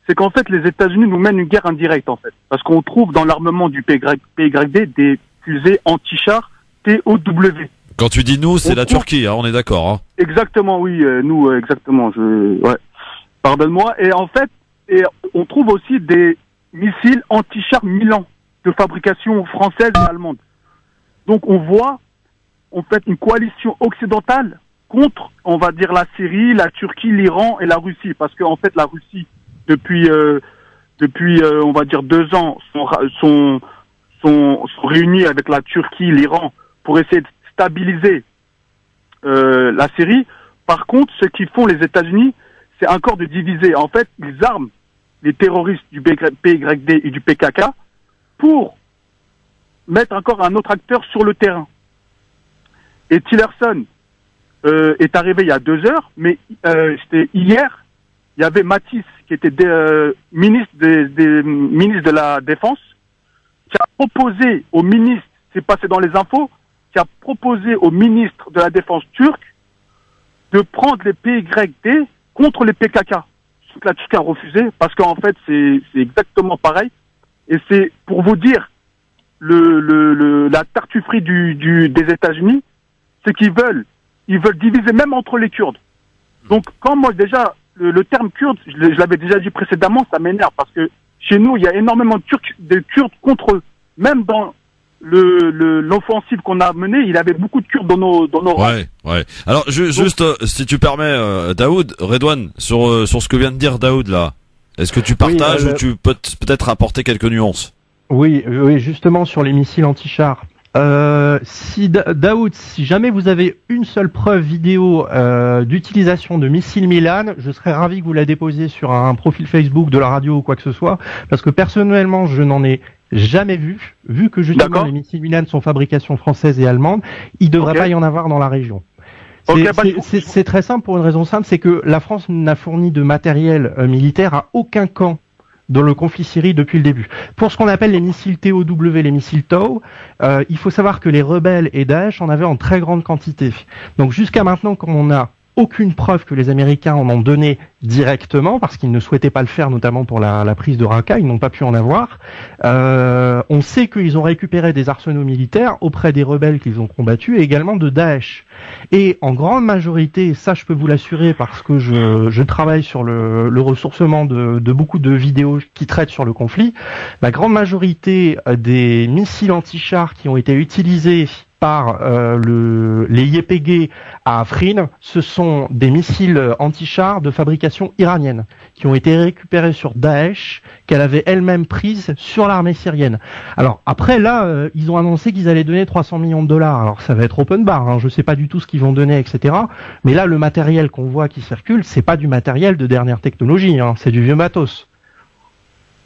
c'est qu'en fait les États-Unis nous mènent une guerre indirecte en fait, parce qu'on trouve dans l'armement du PYD des fusées anti-chars TOW. Quand tu dis nous, c'est la Turquie, hein, on est d'accord. Hein. Exactement, oui, nous exactement. Pardonne-moi. Et en fait, on trouve aussi des missiles anti-chars Milan de fabrication française et allemande. Donc on voit en fait une coalition occidentale contre, on va dire, la Syrie, la Turquie, l'Iran et la Russie, parce qu'en fait la Russie depuis on va dire 2 ans sont réunis avec la Turquie, l'Iran pour essayer de stabiliser la Syrie. Par contre, ce qu'ils font les États-Unis, c'est encore de diviser. En fait, ils arment les terroristes du PYD et du PKK pour mettre encore un autre acteur sur le terrain. Et Tillerson est arrivé il y a 2 heures, mais c'était hier, il y avait Mattis, qui était ministre de la Défense, qui a proposé au ministre, c'est passé dans les infos, qui a proposé au ministre de la Défense turc de prendre les PYD contre les PKK. Ce que la Turquie a refusé, parce qu'en fait, c'est exactement pareil. Et c'est, pour vous dire, la tartufferie des États-Unis, c'est qu'ils veulent diviser même entre les Kurdes. Donc, quand moi, déjà, le terme kurde, je l'avais déjà dit précédemment, ça m'énerve, parce que chez nous, il y a énormément de Kurdes contre eux. Même dans l'offensive qu'on a menée, il y avait beaucoup de Kurdes dans nos rangs. Ouais. Alors, juste, si tu permets, Daoud, Redouane, sur ce que vient de dire Daoud, là, est-ce que tu partages ou tu peux peut-être apporter quelques nuances? Oui, justement, sur les missiles anti-chars. Daoud, si jamais vous avez une seule preuve vidéo d'utilisation de missiles Milan, je serais ravi que vous la déposiez sur un profil Facebook de la radio ou quoi que ce soit, parce que personnellement, je n'en ai jamais vu que justement les missiles Milan sont fabrication française et allemande, il devrait pas y en avoir dans la région. C'est très simple pour une raison simple, c'est que la France n'a fourni de matériel militaire à aucun camp dans le conflit Syrie depuis le début. Pour ce qu'on appelle les missiles TOW, les missiles TOW, il faut savoir que les rebelles et Daesh en avaient en très grande quantité. Donc jusqu'à maintenant, comme on n'a aucune preuve que les Américains en ont donné directement, parce qu'ils ne souhaitaient pas le faire, notamment pour la prise de Raqqa, ils n'ont pas pu en avoir. On sait qu'ils ont récupéré des arsenaux militaires auprès des rebelles qu'ils ont combattus et également de Daesh. Et en grande majorité, ça je peux vous l'assurer parce que je travaille sur le ressourcement de beaucoup de vidéos qui traitent sur le conflit, la grande majorité des missiles anti-chars qui ont été utilisés par les YPG à Afrin, ce sont des missiles anti-chars de fabrication iranienne qui ont été récupérés sur Daesh, qu'elle avait elle-même prise sur l'armée syrienne. Alors après là, ils ont annoncé qu'ils allaient donner 300 millions de dollars. Alors ça va être open bar, hein. Je sais pas du tout ce qu'ils vont donner, etc. Mais là, le matériel qu'on voit qui circule, c'est pas du matériel de dernière technologie, hein. C'est du vieux matos.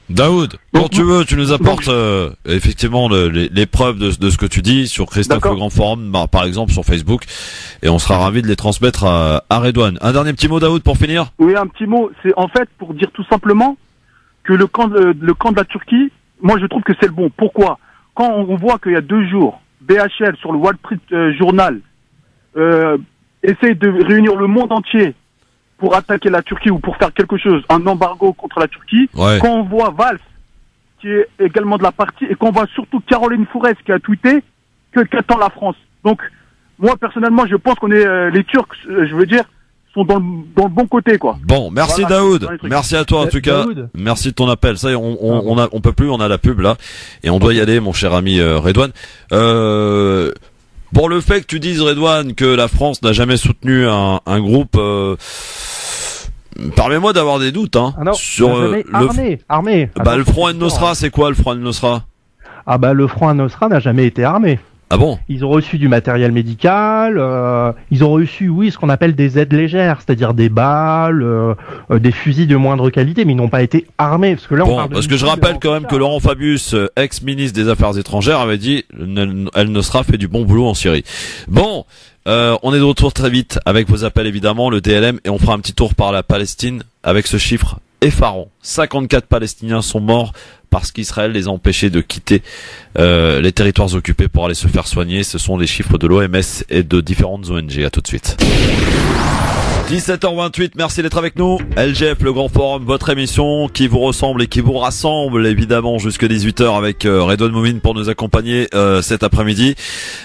Daoud, quand tu veux, tu nous apportes effectivement les preuves de ce que tu dis sur Christophe Le Grand Forum, par exemple sur Facebook, et on sera ravis de les transmettre à Redouane. Un dernier petit mot, Daoud, pour finir. Oui, un petit mot. C'est en fait pour dire tout simplement que le camp de la Turquie, moi je trouve que c'est le bon. Pourquoi? Quand on voit qu'il y a 2 jours, BHL sur le Wall Street Journal essaye de réunir le monde entier pour attaquer la Turquie ou pour faire quelque chose, un embargo contre la Turquie, quand on voit Valls, qui est également de la partie, et qu'on voit surtout Caroline Fourès qui a tweeté qu'attend la France. Donc, moi, personnellement, je pense qu'on est, les Turcs, je veux dire, sont dans le bon côté, quoi. Bon, merci voilà, Daoud. Merci à toi, en tout cas. Merci de ton appel. Ça y est, on peut plus, on a la pub, là. Et on doit y aller, mon cher ami, Redouane. Pour le fait que tu dises, Redouane, que la France n'a jamais soutenu un groupe, permets-moi d'avoir des doutes, hein. Ah non, sur armé. Bah, le Front Al-Nosra, c'est quoi le Front Al-Nosra? Ah bah, le Front Al-Nosra n'a jamais été armé. Ah bon? Ils ont reçu du matériel médical, ils ont reçu, oui, ce qu'on appelle des aides légères, c'est-à-dire des balles, des fusils de moindre qualité, mais ils n'ont pas été armés. Parce que là, on parle de parce que je rappelle quand même que Laurent Fabius, ex-ministre des Affaires étrangères, avait dit Al-Nosra fait du bon boulot en Syrie. Bon, on est de retour très vite avec vos appels évidemment, le TLM, et on fera un petit tour par la Palestine avec ce chiffre effarant. 54 Palestiniens sont morts parce qu'Israël les a empêchés de quitter les territoires occupés pour aller se faire soigner. Ce sont les chiffres de l'OMS et de différentes ONG. À tout de suite. 17h28, merci d'être avec nous. LGF, le Grand Forum, votre émission qui vous ressemble et qui vous rassemble évidemment jusqu'à 18h avec Redouane Moumine pour nous accompagner cet après-midi.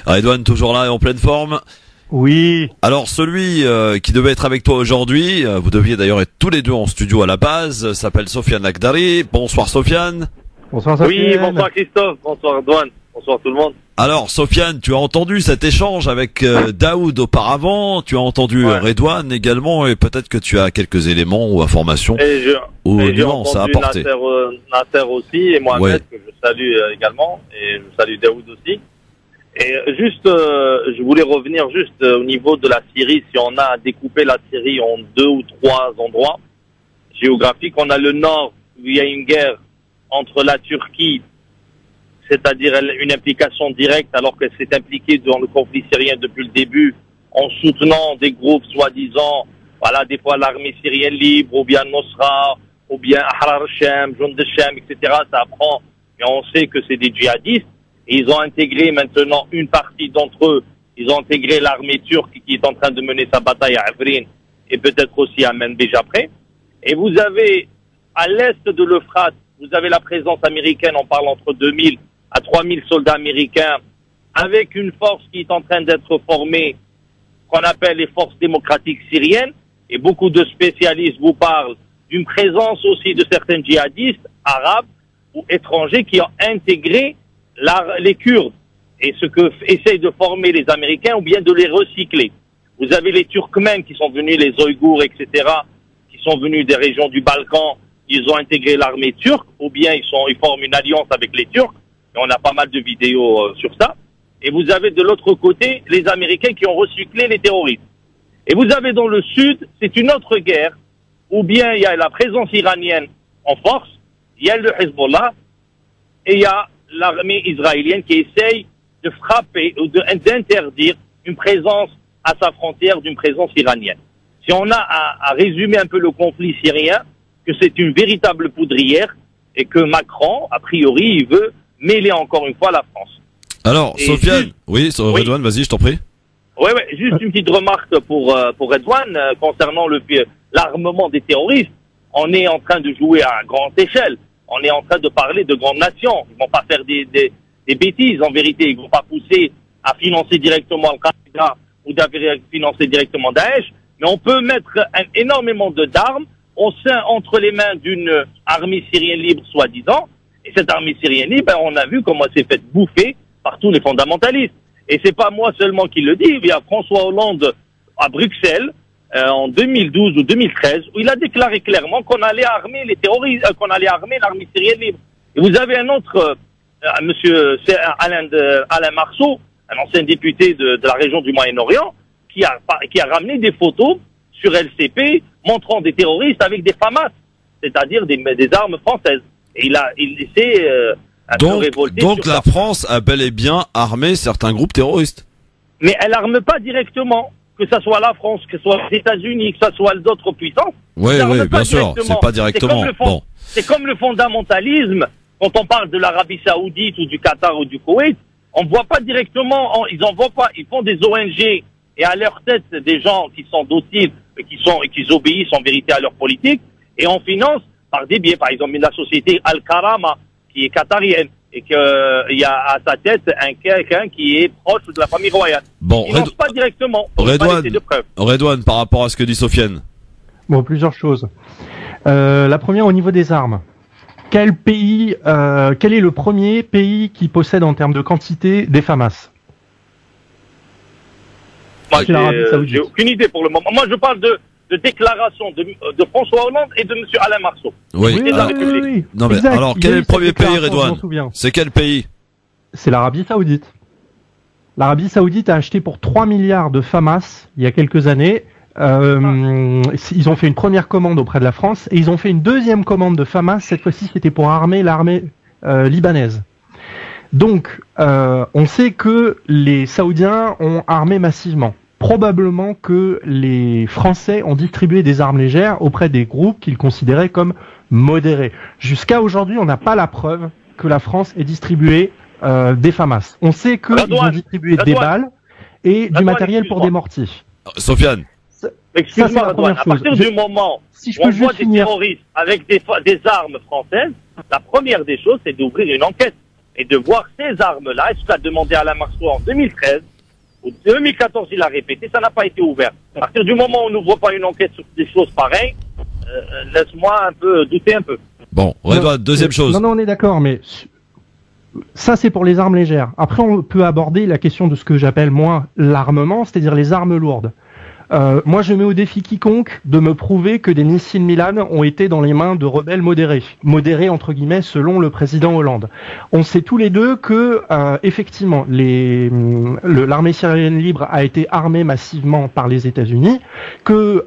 Redouane toujours là et en pleine forme. Oui. Alors celui qui devait être avec toi aujourd'hui, vous deviez d'ailleurs être tous les deux en studio à la base, s'appelle Sofiane Lakdari. Bonsoir Sofiane. Bonsoir Sofiane. Oui, bonsoir Christophe, bonsoir Douane, bonsoir tout le monde. Alors Sofiane, tu as entendu cet échange avec Daoud auparavant, tu as entendu Redouane également, et peut-être que tu as quelques éléments ou informations ou nuances à apporter. Nasser aussi et Mohamed que je salue également, et je salue Daoud aussi. Et juste, je voulais revenir juste au niveau de la Syrie. Si on a découpé la Syrie en 2 ou 3 endroits géographiques, on a le nord où il y a une guerre entre la Turquie c'est-à-dire une implication directe alors qu'elle s'est impliquée dans le conflit syrien depuis le début en soutenant des groupes soi-disant, voilà, des fois l'armée syrienne libre, ou bien Nosra, ou bien Ahrar al-Sham, Jund al-Sham, etc. Ça apprend, mais on sait que c'est des djihadistes. Et ils ont intégré maintenant une partie d'entre eux, ils ont intégré l'armée turque qui est en train de mener sa bataille à Afrin et peut-être aussi à Manbij après. Et vous avez, à l'est de l'Euphrate, vous avez la présence américaine, on parle entre 2000 à 3000 soldats américains, avec une force qui est en train d'être formée, qu'on appelle les forces démocratiques syriennes, et beaucoup de spécialistes vous parlent d'une présence aussi de certains djihadistes arabes ou étrangers qui ont intégré les Kurdes, et ce que essayent de former les Américains ou bien de les recycler. Vous avez les Turkmènes qui sont venus, les Ouïghours, etc., qui sont venus des régions du Balkan, ils ont intégré l'armée turque, ou bien ils forment une alliance avec les Turcs, et on a pas mal de vidéos sur ça. Et vous avez de l'autre côté les Américains qui ont recyclé les terroristes. Et vous avez dans le sud, c'est une autre guerre, ou bien il y a la présence iranienne en force, il y a le Hezbollah, et il y a l'armée israélienne qui essaye de frapper ou d'interdire une présence à sa frontière d'une présence iranienne. Si on a à résumer un peu le conflit syrien, que c'est une véritable poudrière et que Macron, a priori, il veut mêler encore une fois la France. Alors, Sofiane, oui, Redouane, vas-y, je t'en prie. Oui, juste une petite remarque pour Redouane concernant l'armement des terroristes. On est en train de jouer à grande échelle. On est en train de parler de grandes nations. Ils vont pas faire des bêtises, en vérité. Ils vont pas pousser à financer directement Al-Qaïda ou à financer directement Daesh. Mais on peut mettre énormément d'armes entre les mains d'une armée syrienne libre, soi-disant. Et cette armée syrienne libre, on a vu comment elle s'est fait bouffer par tous les fondamentalistes. Et c'est pas moi seulement qui le dis. Il y a François Hollande à Bruxelles, en 2012 ou 2013, où il a déclaré clairement qu'on allait armer les terroristes, qu'on allait armer l'armée syrienne libre. Et vous avez un autre, monsieur Alain Marceau, un ancien député de la région du Moyen-Orient, qui a ramené des photos sur LCP montrant des terroristes avec des FAMAS, c'est-à-dire des armes françaises. Et il s'est un peu révolté. Donc la France a bel et bien armé certains groupes terroristes. Mais elle arme pas directement. Que ça soit la France, que ce soit les États-Unis, que ce soit d'autres puissances. Oui, bien sûr, c'est pas directement. C'est comme le fondamentalisme, quand on parle de l'Arabie Saoudite ou du Qatar ou du Koweït, on voit pas directement, ils envoient pas, ils font des ONG et à leur tête des gens qui sont dociles et qui obéissent en vérité à leur politique, et on finance par des biais, par exemple la société Al-Karama, qui est qatarienne, et qu'il y a à sa tête quelqu'un qui est proche de la famille royale. Bon, il lance pas directement. Redouane, par rapport à ce que dit Sofiane. Bon, plusieurs choses. La première, au niveau des armes. Quel est le premier pays qui possède en termes de quantité des FAMAS? J'ai aucune idée pour le moment. Moi, je parle de déclaration de François Hollande et de M. Alain Marceau. Oui. Non, mais exact. Alors, quel est le premier pays, Redouane? C'est quel pays? C'est l'Arabie Saoudite. L'Arabie Saoudite a acheté pour 3 milliards de FAMAS il y a quelques années. Ils ont fait une première commande auprès de la France et ils ont fait une deuxième commande de FAMAS. Cette fois-ci, c'était pour armer l'armée libanaise. Donc, on sait que les Saoudiens ont armé massivement. Probablement que les Français ont distribué des armes légères auprès des groupes qu'ils considéraient comme modérés. Jusqu'à aujourd'hui, on n'a pas la preuve que la France ait distribué des FAMAS. On sait qu'ils ont distribué des balles et du matériel pour des mortiers. Sofiane. Excuse-moi, Redouane, à partir du moment où on voit des terroristes avec des armes françaises, la première des choses, c'est d'ouvrir une enquête et de voir ces armes-là. Est-ce que a demandé à Alain Marceau en 2013 ou 2014, il a répété, ça n'a pas été ouvert. À partir du moment où on n'ouvre pas une enquête sur des choses pareilles, laisse-moi douter un peu. Bon, Redouane, deuxième chose. Non, on est d'accord, mais ça, c'est pour les armes légères. Après, on peut aborder la question de ce que j'appelle, moi, l'armement, c'est-à-dire les armes lourdes. Moi, je mets au défi quiconque de me prouver que des missiles Milan ont été dans les mains de rebelles modérés entre guillemets, selon le président Hollande. On sait tous les deux que, effectivement, l'armée syrienne libre a été armée massivement par les États-Unis, que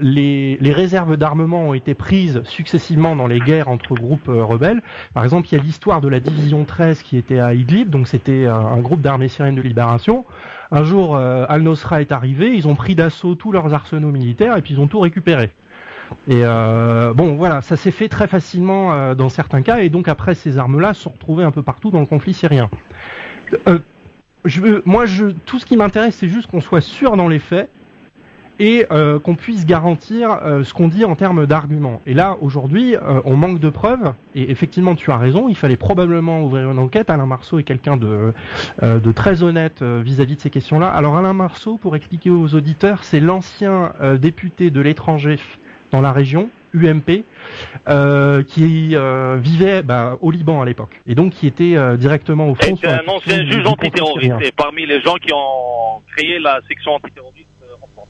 les réserves d'armement ont été prises successivement dans les guerres entre groupes rebelles. Par exemple, il y a l'histoire de la division 13 qui était à Idlib, donc c'était un groupe d'armée syrienne de libération. Un jour, Al-Nosra est arrivé, ils ont pris d'assaut tous leurs arsenaux militaires et puis ils ont tout récupéré. Et bon, voilà, ça s'est fait très facilement dans certains cas, et donc après ces armes-là sont retrouvées un peu partout dans le conflit syrien. Tout ce qui m'intéresse, c'est juste qu'on soit sûr dans les faits et qu'on puisse garantir ce qu'on dit en termes d'arguments. Et là, aujourd'hui, on manque de preuves, et effectivement, tu as raison, il fallait probablement ouvrir une enquête. Alain Marceau est quelqu'un de très honnête vis-à-vis de ces questions-là. Alors Alain Marceau, pour expliquer aux auditeurs, c'est l'ancien député de l'étranger dans la région, UMP, qui vivait au Liban à l'époque, et donc qui était directement au front. C'est un ancien juge antiterroriste, et parmi les gens qui ont créé la section antiterroriste en France.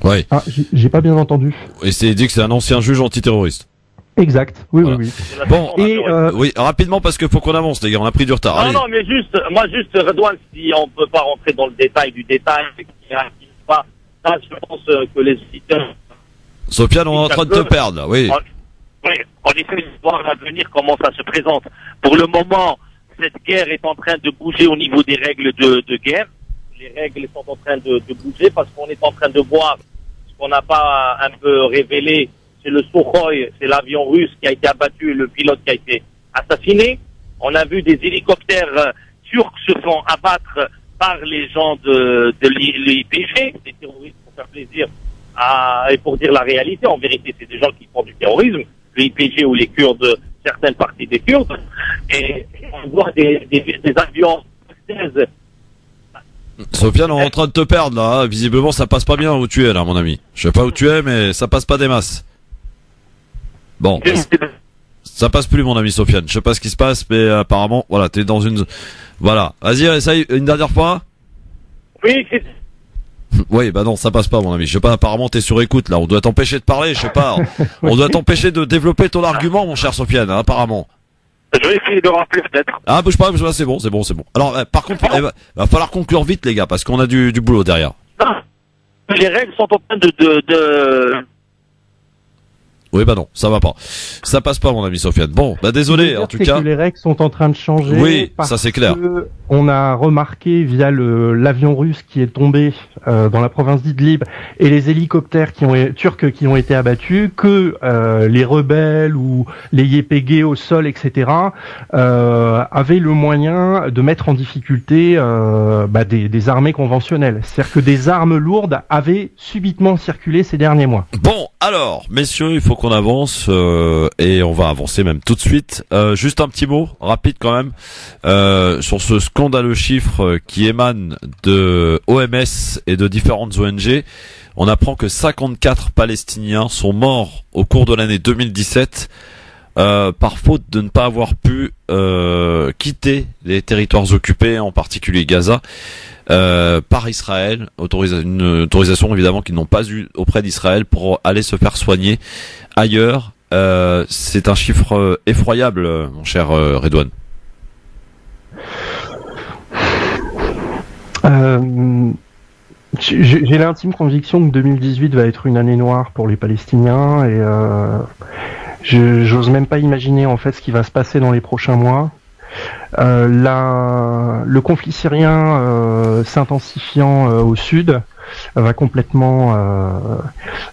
Ouais. Ah, j'ai pas bien entendu. Et c'est dit que c'est un ancien juge antiterroriste. Exact. Oui, voilà. Oui. Bon, et oui, rapidement parce qu'il faut qu'on avance, les gars. On a pris du retard. Non, mais juste Redouane, si on peut pas rentrer dans le détail du détail, ça, je pense que les auditeurs. Sofiane, on est en train de te perdre, oui. Oui, on essaie de voir à l'avenir comment ça se présente. Pour le moment, cette guerre est en train de bouger au niveau des règles de guerre. Les règles sont en train de bouger parce qu'on est en train de voir ce qu'on n'a pas un peu révélé. C'est le Sukhoi, c'est l'avion russe qui a été abattu et le pilote qui a été assassiné. On a vu des hélicoptères turcs se font abattre par les gens de l'IPG, des terroristes pour faire plaisir et pour dire la réalité. En vérité, c'est des gens qui font du terrorisme, le IPG ou les Kurdes, certaines parties des Kurdes. Et on voit des avions françaises. Sofiane, on est en train de te perdre là. Visiblement, ça passe pas bien où tu es là, mon ami. Je sais pas où tu es, mais ça passe pas des masses. Bon, ça passe plus, mon ami Sofiane. Je sais pas ce qui se passe, mais apparemment, voilà, t'es dans une. Voilà. Vas-y, essaye une dernière fois. Oui. Oui, bah non, ça passe pas, mon ami. Je sais pas. Apparemment, t'es sur écoute là. On doit t'empêcher de parler. Je sais pas. On doit t'empêcher de développer ton argument, mon cher Sofiane. Hein, apparemment. Je vais essayer de rappeler peut-être. Ah, bouge pas, c'est bon. Alors, par contre, va falloir conclure vite, les gars, parce qu'on a du boulot derrière. Non. Les règles sont en train de... Oui, bah non, ça va pas. Ça passe pas, mon ami Sofiane. Bon, bah désolé, en tout cas. Que les règles sont en train de changer. Oui, ça c'est clair. On a remarqué via l'avion russe qui est tombé dans la province d'Idlib et les hélicoptères turcs qui ont été abattus que les rebelles ou les YPG au sol, etc. Avaient le moyen de mettre en difficulté des armées conventionnelles. C'est-à-dire que des armes lourdes avaient subitement circulé ces derniers mois. Bon, alors, messieurs, il faut qu'on avance et on va avancer même tout de suite. Juste un petit mot rapide quand même sur ce scandaleux chiffre qui émane de OMS et de différentes ONG. On apprend que 54 Palestiniens sont morts au cours de l'année 2017 par faute de ne pas avoir pu quitter les territoires occupés, en particulier Gaza, par Israël, une autorisation évidemment qu'ils n'ont pas eu auprès d'Israël pour aller se faire soigner ailleurs. C'est un chiffre effroyable, mon cher Redouane. J'ai l'intime conviction que 2018 va être une année noire pour les Palestiniens et j'ose même pas imaginer en fait ce qui va se passer dans les prochains mois. Le conflit syrien s'intensifiant au sud va complètement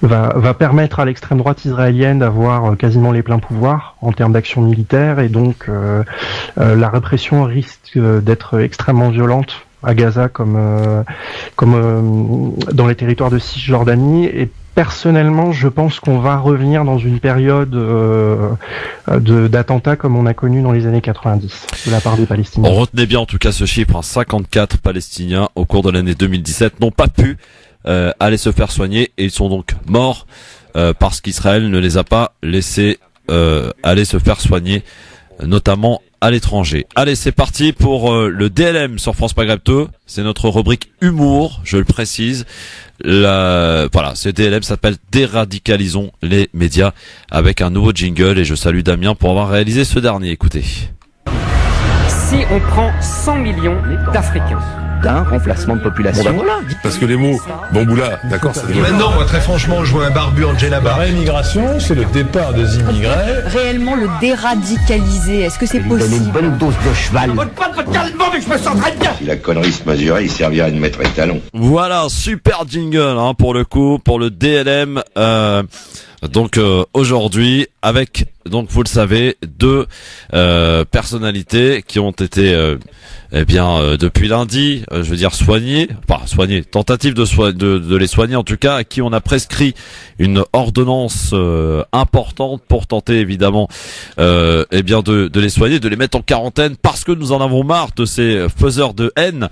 va permettre à l'extrême droite israélienne d'avoir quasiment les pleins pouvoirs en termes d'action militaire, et donc la répression risque d'être extrêmement violente à Gaza comme dans les territoires de Cisjordanie. Et personnellement, je pense qu'on va revenir dans une période d'attentats comme on a connu dans les années 90 de la part des Palestiniens. On retenait bien en tout cas ce chiffre, 54 Palestiniens au cours de l'année 2017 n'ont pas pu aller se faire soigner, et ils sont donc morts parce qu'Israël ne les a pas laissés aller se faire soigner, notamment à l'étranger. Allez, c'est parti pour le DLM sur France Maghreb 2. C'est notre rubrique humour, je le précise. Voilà, ce DLM s'appelle Déradicalisons les médias avec un nouveau jingle et je salue Damien pour avoir réalisé ce dernier. Écoutez. Si on prend 100 millions d'Africains, d'un remplacement de population. Bon, voilà. Parce que les mots bamboula, d'accord, c'est des mots. Maintenant, moi, très franchement, je vois un barbu en djellaba. La réimmigration, c'est le départ des immigrés. Réellement le déradicaliser, est-ce que c'est possible? Une bonne dose de cheval. Je me sens très bien. Si la connerie se mesurait, il servirait de maître étalon. Voilà, super jingle pour le coup, pour le DLM. Donc aujourd'hui, avec, donc vous le savez, deux personnalités qui ont été depuis lundi, je veux dire soignées, tentative de les soigner en tout cas, à qui on a prescrit une ordonnance importante pour tenter évidemment de les soigner, de les mettre en quarantaine parce que nous en avons marre de ces faiseurs de haine.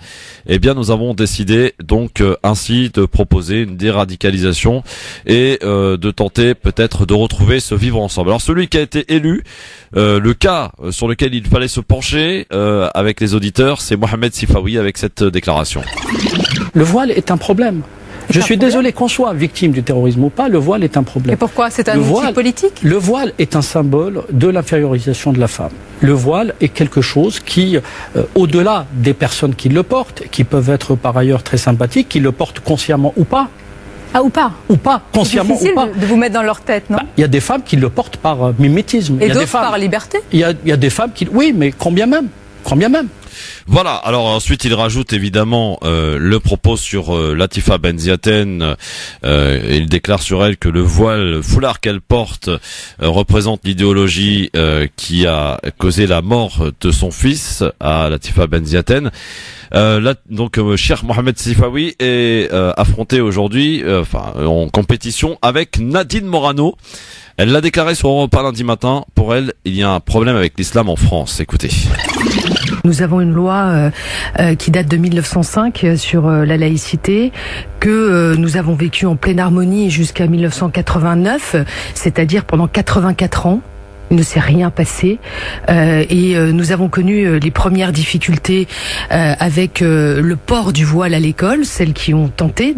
Nous avons décidé donc ainsi de proposer une déradicalisation et de tenter peut-être de retrouver ce vivre ensemble. Alors celui qui a été élu, le cas sur lequel il fallait se pencher avec les auditeurs, c'est Mohamed Sifawi avec cette déclaration. Le voile est un problème. Je suis désolé qu'on soit victime du terrorisme ou pas, le voile est un problème. Et pourquoi? C'est un outil politique? Le voile est un symbole de l'infériorisation de la femme. Le voile est quelque chose qui, au-delà des personnes qui le portent, qui peuvent être par ailleurs très sympathiques, qui le portent consciemment ou pas. Ah, ou pas? Ou pas, consciemment ou pas. C'est difficile de vous mettre dans leur tête, non? Il y a des femmes qui le portent par mimétisme. Et d'autres par liberté? Il y a des femmes qui... Oui, mais combien même? Combien même? Voilà, alors ensuite il rajoute évidemment le propos sur Latifa Benziaten, et il déclare sur elle que le voile, le foulard qu'elle porte représente l'idéologie qui a causé la mort de son fils à Latifa Benziaten. Cheikh Mohamed Sifawi est affronté aujourd'hui en compétition avec Nadine Morano. Elle l'a déclaré sur Europe 1 lundi matin. Pour elle, il y a un problème avec l'islam en France. Écoutez. Nous avons une loi qui date de 1905 sur la laïcité, que nous avons vécue en pleine harmonie jusqu'à 1989, c'est-à-dire pendant 84 ans. Il ne s'est rien passé et nous avons connu les premières difficultés avec le port du voile à l'école, celles qui ont tenté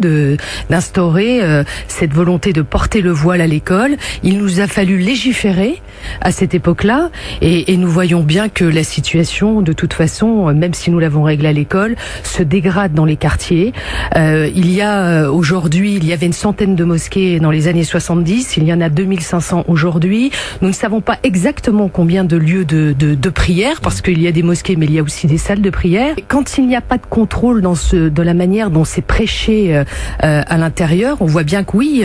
d'instaurer cette volonté de porter le voile à l'école. Il nous a fallu légiférer à cette époque-là et nous voyons bien que la situation, de toute façon, même si nous l'avons réglée à l'école, se dégrade dans les quartiers. Il y a aujourd'hui, il y avait une centaine de mosquées dans les années 70, il y en a 2500 aujourd'hui. Nous ne savons pas exactement combien de lieux de prière, parce qu'il y a des mosquées, mais il y a aussi des salles de prière. Quand il n'y a pas de contrôle de la manière dont c'est prêché à l'intérieur, on voit bien que oui,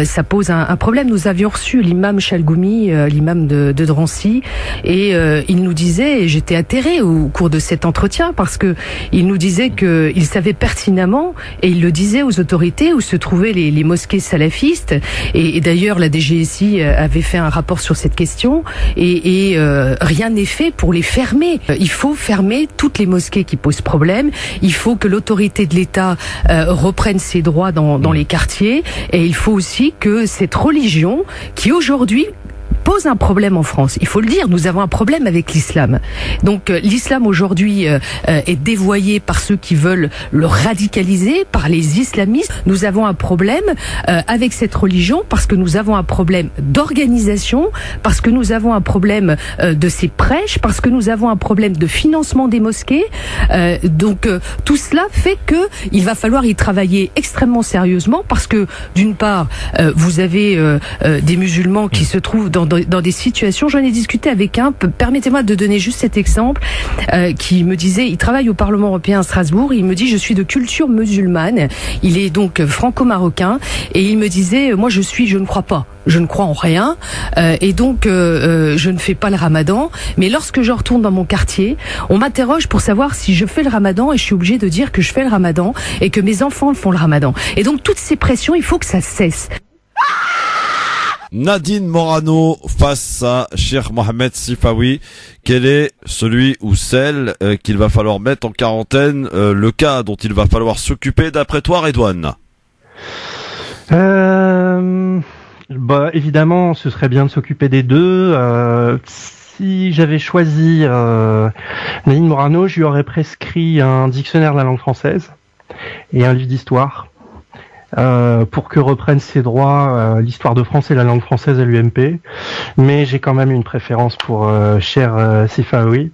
ça pose un problème. Nous avions reçu l'imam Chalgoumi, l'imam de Drancy, et il nous disait, et j'étais atterrée au cours de cet entretien, parce que il nous disait qu'il savait pertinemment, et il le disait aux autorités, où se trouvaient les mosquées salafistes, et d'ailleurs la DGSI avait fait un rapport sur cette question, et rien n'est fait pour les fermer. Il faut fermer toutes les mosquées qui posent problème. Il faut que l'autorité de l'État reprenne ses droits dans les quartiers, et il faut aussi que cette religion qui aujourd'hui pose un problème en France. Il faut le dire, nous avons un problème avec l'islam. Donc l'islam aujourd'hui est dévoyé par ceux qui veulent le radicaliser, par les islamistes. Nous avons un problème avec cette religion parce que nous avons un problème d'organisation, parce que nous avons un problème de ces prêches, parce que nous avons un problème de financement des mosquées. Donc tout cela fait que il va falloir y travailler extrêmement sérieusement, parce que d'une part vous avez des musulmans qui se trouvent dans des situations, j'en ai discuté avec un, permettez-moi de donner juste cet exemple, qui me disait, il travaille au Parlement européen à Strasbourg, il me dit, je suis de culture musulmane, il est donc franco-marocain, et il me disait, moi je ne crois pas. Je ne crois en rien, et donc je ne fais pas le ramadan, mais lorsque je retourne dans mon quartier, on m'interroge pour savoir si je fais le ramadan, et je suis obligée de dire que je fais le ramadan, et que mes enfants font le ramadan. Et donc toutes ces pressions, il faut que ça cesse. Nadine Morano face à Cheikh Mohamed Sifawi. Quel est celui ou celle qu'il va falloir mettre en quarantaine, le cas dont il va falloir s'occuper d'après toi, Redouane? Évidemment, ce serait bien de s'occuper des deux. si j'avais choisi Nadine Morano, je lui aurais prescrit un dictionnaire de la langue française et un livre d'histoire pour que reprenne ses droits l'histoire de France et la langue française à l'UMP. Mais j'ai quand même une préférence pour cher Sifaoui.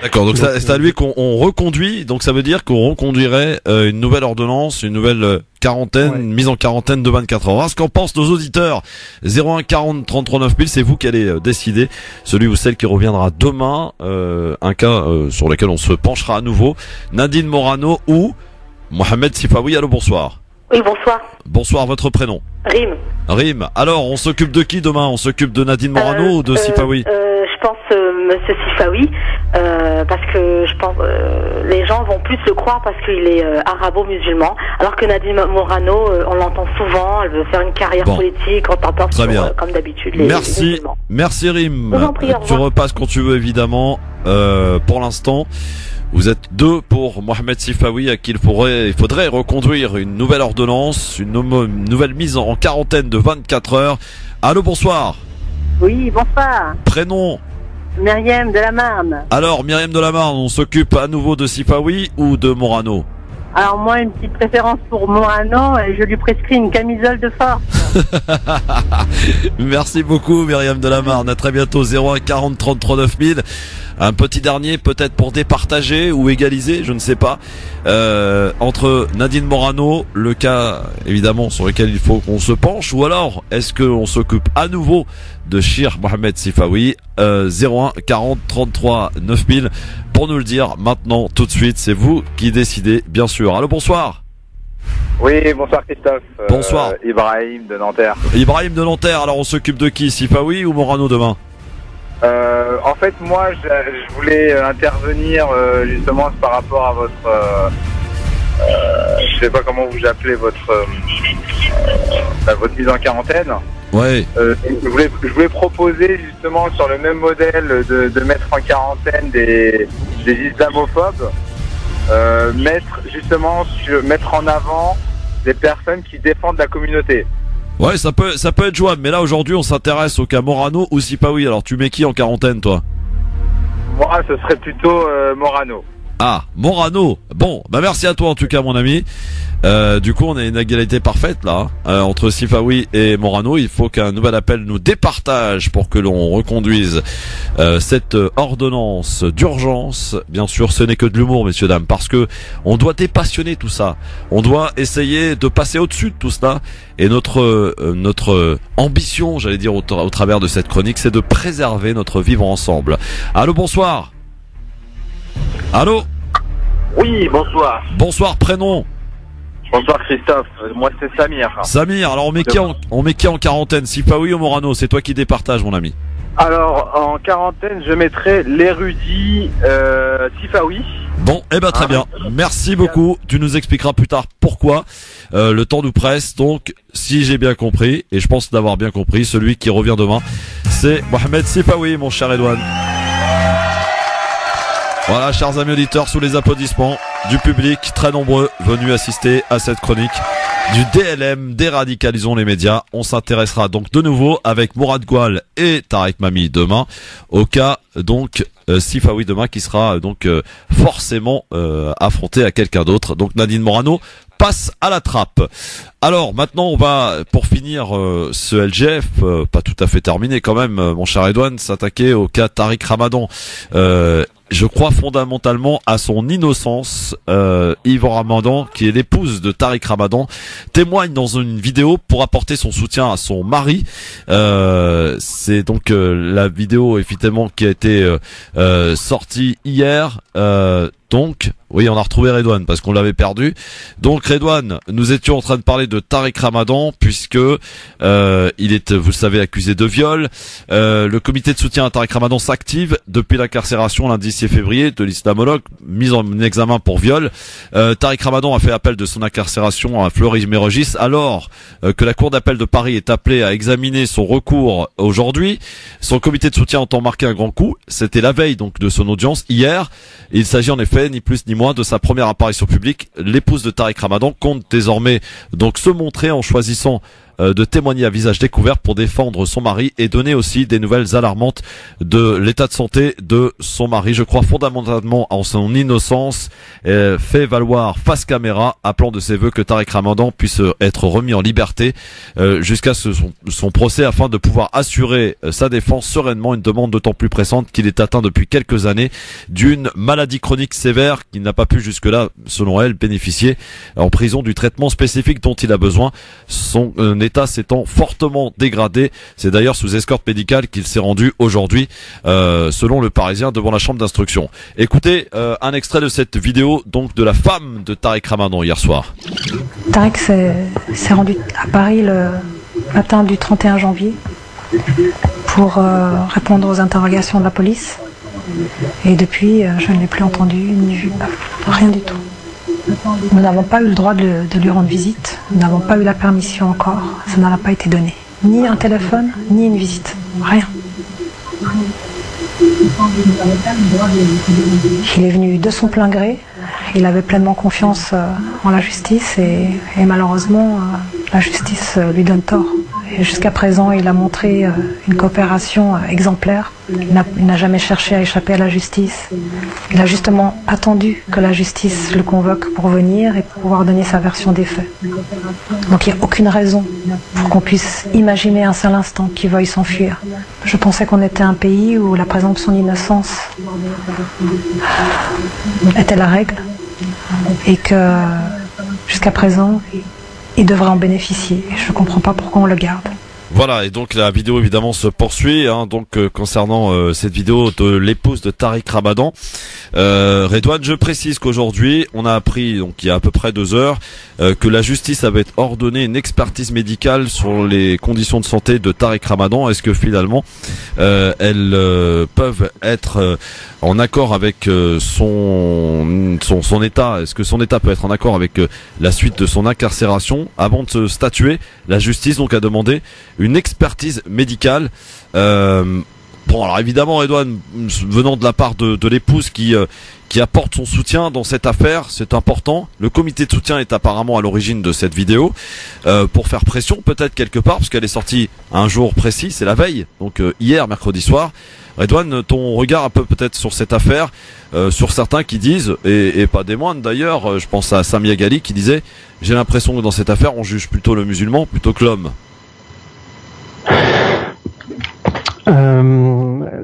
D'accord, donc c'est à lui qu'on reconduit, donc ça veut dire qu'on reconduirait une nouvelle ordonnance, une nouvelle quarantaine, une mise en quarantaine de 24 heures. Alors, ce qu'en pensent nos auditeurs, 01 40 33 9000, c'est vous qui allez décider, celui ou celle qui reviendra demain, un cas sur lequel on se penchera à nouveau, Nadine Morano ou Mohamed Sifaoui. Allô, bonsoir. Oui, bonsoir. Bonsoir, votre prénom? Rim. Rim. Alors, on s'occupe de qui demain? On s'occupe de Nadine Morano ou de Sifaoui? Je pense Monsieur Sifaoui, parce que je pense les gens vont plus le croire parce qu'il est arabo-musulman, alors que Nadine Morano, on l'entend souvent, elle veut faire une carrière politique, on t'entend comme d'habitude les musulmans. Merci Rim. Je vous en prie, au revoir. Tu repasses quand tu veux évidemment. Pour l'instant, vous êtes deux pour Mohamed Sifaoui à qui il faudrait reconduire une nouvelle ordonnance, une nouvelle mise en quarantaine de 24 heures. Allô, bonsoir. Oui, bonsoir. Prénom? Myriam de la Marne. Alors, Myriam de la Marne, on s'occupe à nouveau de Sifaoui ou de Morano? Alors moi, une petite préférence pour Morano, et je lui prescris une camisole de force. Merci beaucoup Myriam de la Marne, à très bientôt. 01 40 33 9000. Un petit dernier peut-être pour départager ou égaliser, je ne sais pas, entre Nadine Morano, le cas évidemment sur lequel il faut qu'on se penche, ou alors est-ce qu'on s'occupe à nouveau de Cheikh Mohamed Sifaoui? 01 40 33 9000 pour nous le dire maintenant, tout de suite, c'est vous qui décidez bien sûr. Allô, bonsoir. Oui, bonsoir Christophe. Bonsoir. Ibrahim de Nanterre. Ibrahim de Nanterre, alors on s'occupe de qui, Sifaoui ou Morano demain? En fait, moi, je voulais intervenir justement par rapport à votre... je sais pas comment vous appelez votre mise en quarantaine. Ouais. Je voulais proposer justement sur le même modèle de mettre en quarantaine des islamophobes, mettre en avant des personnes qui défendent la communauté. Ouais, ça peut être jouable, mais là aujourd'hui on s'intéresse au cas Morano ou Sifaoui. Alors tu mets qui en quarantaine, toi? Moi, ce serait plutôt Morano. Ah, Morano. Bon, bah merci à toi en tout cas, mon ami. Du coup, on a une égalité parfaite là entre Sifaoui et Morano. Il faut qu'un nouvel appel nous départage pour que l'on reconduise cette ordonnance d'urgence. Bien sûr, ce n'est que de l'humour, messieurs dames, parce que on doit dépassionner tout ça. On doit essayer de passer au-dessus de tout cela. Et notre ambition, j'allais dire au travers de cette chronique, c'est de préserver notre vivre ensemble. Allô, bonsoir. Allô? Oui, bonsoir. Bonsoir, prénom? Bonsoir Christophe, moi c'est Samir. Samir, alors on met qui en quarantaine, Sifaoui ou Morano? C'est toi qui départage, mon ami. Alors, en quarantaine, je mettrai l'érudit Sifaoui. Bon, eh ben très bien. Merci beaucoup. Tu nous expliqueras plus tard pourquoi. Le temps nous presse, donc si j'ai bien compris, et je pense d'avoir bien compris, celui qui revient demain, c'est Mohamed Sifaoui, mon cher Edouane. Voilà, chers amis auditeurs, sous les applaudissements du public, très nombreux venus assister à cette chronique du DLM, Déradicalisons les médias. On s'intéressera donc de nouveau avec Mourad Goual et Tarek Mami demain, au cas donc Sifaoui demain qui sera donc forcément affronté à quelqu'un d'autre. Donc Nadine Morano passe à la trappe. Alors maintenant on va, pour finir ce LGF, pas tout à fait terminé quand même, mon cher Edouane, s'attaquer au cas Tariq Ramadan. Je crois fondamentalement à son innocence. Yves Ramadan, qui est l'épouse de Tariq Ramadan, témoigne dans une vidéo pour apporter son soutien à son mari. C'est donc la vidéo évidemment qui a été sortie hier. Donc, oui, on a retrouvé Redouane parce qu'on l'avait perdu. Donc Redouane, nous étions en train de parler de Tariq Ramadan puisque il est, vous le savez, accusé de viol. Le comité de soutien à Tariq Ramadan s'active depuis l'incarcération lundi 6 février de l'islamologue mis en examen pour viol. Tariq Ramadan a fait appel de son incarcération à Fleury-Mérogis alors que la cour d'appel de Paris est appelée à examiner son recours aujourd'hui. Son comité de soutien entend marquer un grand coup. C'était la veille donc de son audience hier. Il s'agit en effet ni plus ni moins de sa première apparition publique. L'épouse de Tariq Ramadan compte désormais donc se montrer en choisissant de témoigner à visage découvert pour défendre son mari et donner aussi des nouvelles alarmantes de l'état de santé de son mari. Je crois fondamentalement en son innocence, fait valoir face caméra, appelant de ses vœux que Tariq Ramadan puisse être remis en liberté jusqu'à son procès afin de pouvoir assurer sa défense sereinement, une demande d'autant plus pressante qu'il est atteint depuis quelques années d'une maladie chronique sévère qui n'a pas pu jusque-là, selon elle, bénéficier en prison du traitement spécifique dont il a besoin, son état s'étant fortement dégradé. C'est d'ailleurs sous escorte médicale qu'il s'est rendu aujourd'hui, selon le Parisien, devant la chambre d'instruction. Écoutez un extrait de cette vidéo donc de la femme de Tariq Ramadan hier soir. Tariq s'est rendu à Paris le matin du 31 janvier pour répondre aux interrogations de la police. Et depuis, je ne l'ai plus entendu ni vu, rien du tout. Nous n'avons pas eu le droit de lui rendre visite, nous n'avons pas eu la permission encore, ça n'a pas été donné. Ni un téléphone, ni une visite, rien. Il est venu de son plein gré, il avait pleinement confiance en la justice et malheureusement la justice lui donne tort. Et jusqu'à présent, il a montré une coopération exemplaire. Il n'a jamais cherché à échapper à la justice. Il a justement attendu que la justice le convoque pour venir et pour pouvoir donner sa version des faits. Donc il n'y a aucune raison pour qu'on puisse imaginer un seul instant qu'il veuille s'enfuir. Je pensais qu'on était un pays où la présomption d'innocence était la règle et que jusqu'à présent, il devrait en bénéficier. Je ne comprends pas pourquoi on le garde. Voilà, et donc la vidéo évidemment se poursuit, concernant cette vidéo de l'épouse de Tariq Ramadan. Redouane, je précise qu'aujourd'hui, on a appris, donc il y a à peu près 2 heures, que la justice avait ordonné une expertise médicale sur les conditions de santé de Tariq Ramadan. Est-ce que finalement, elles peuvent être en accord avec son état? Est-ce que son état peut être en accord avec la suite de son incarcération? Avant de se statuer, la justice donc a demandé une expertise médicale. Bon, alors évidemment, Redouane, venant de la part de l'épouse qui apporte son soutien dans cette affaire, c'est important. Le comité de soutien est apparemment à l'origine de cette vidéo, pour faire pression peut-être quelque part, parce qu'elle est sortie un jour précis, c'est la veille, donc hier, mercredi soir. Redouane, ton regard un peu peut-être sur cette affaire, sur certains qui disent, et pas des moindres d'ailleurs, je pense à Samia Ghali qui disait, j'ai l'impression que dans cette affaire, on juge plutôt le musulman plutôt que l'homme.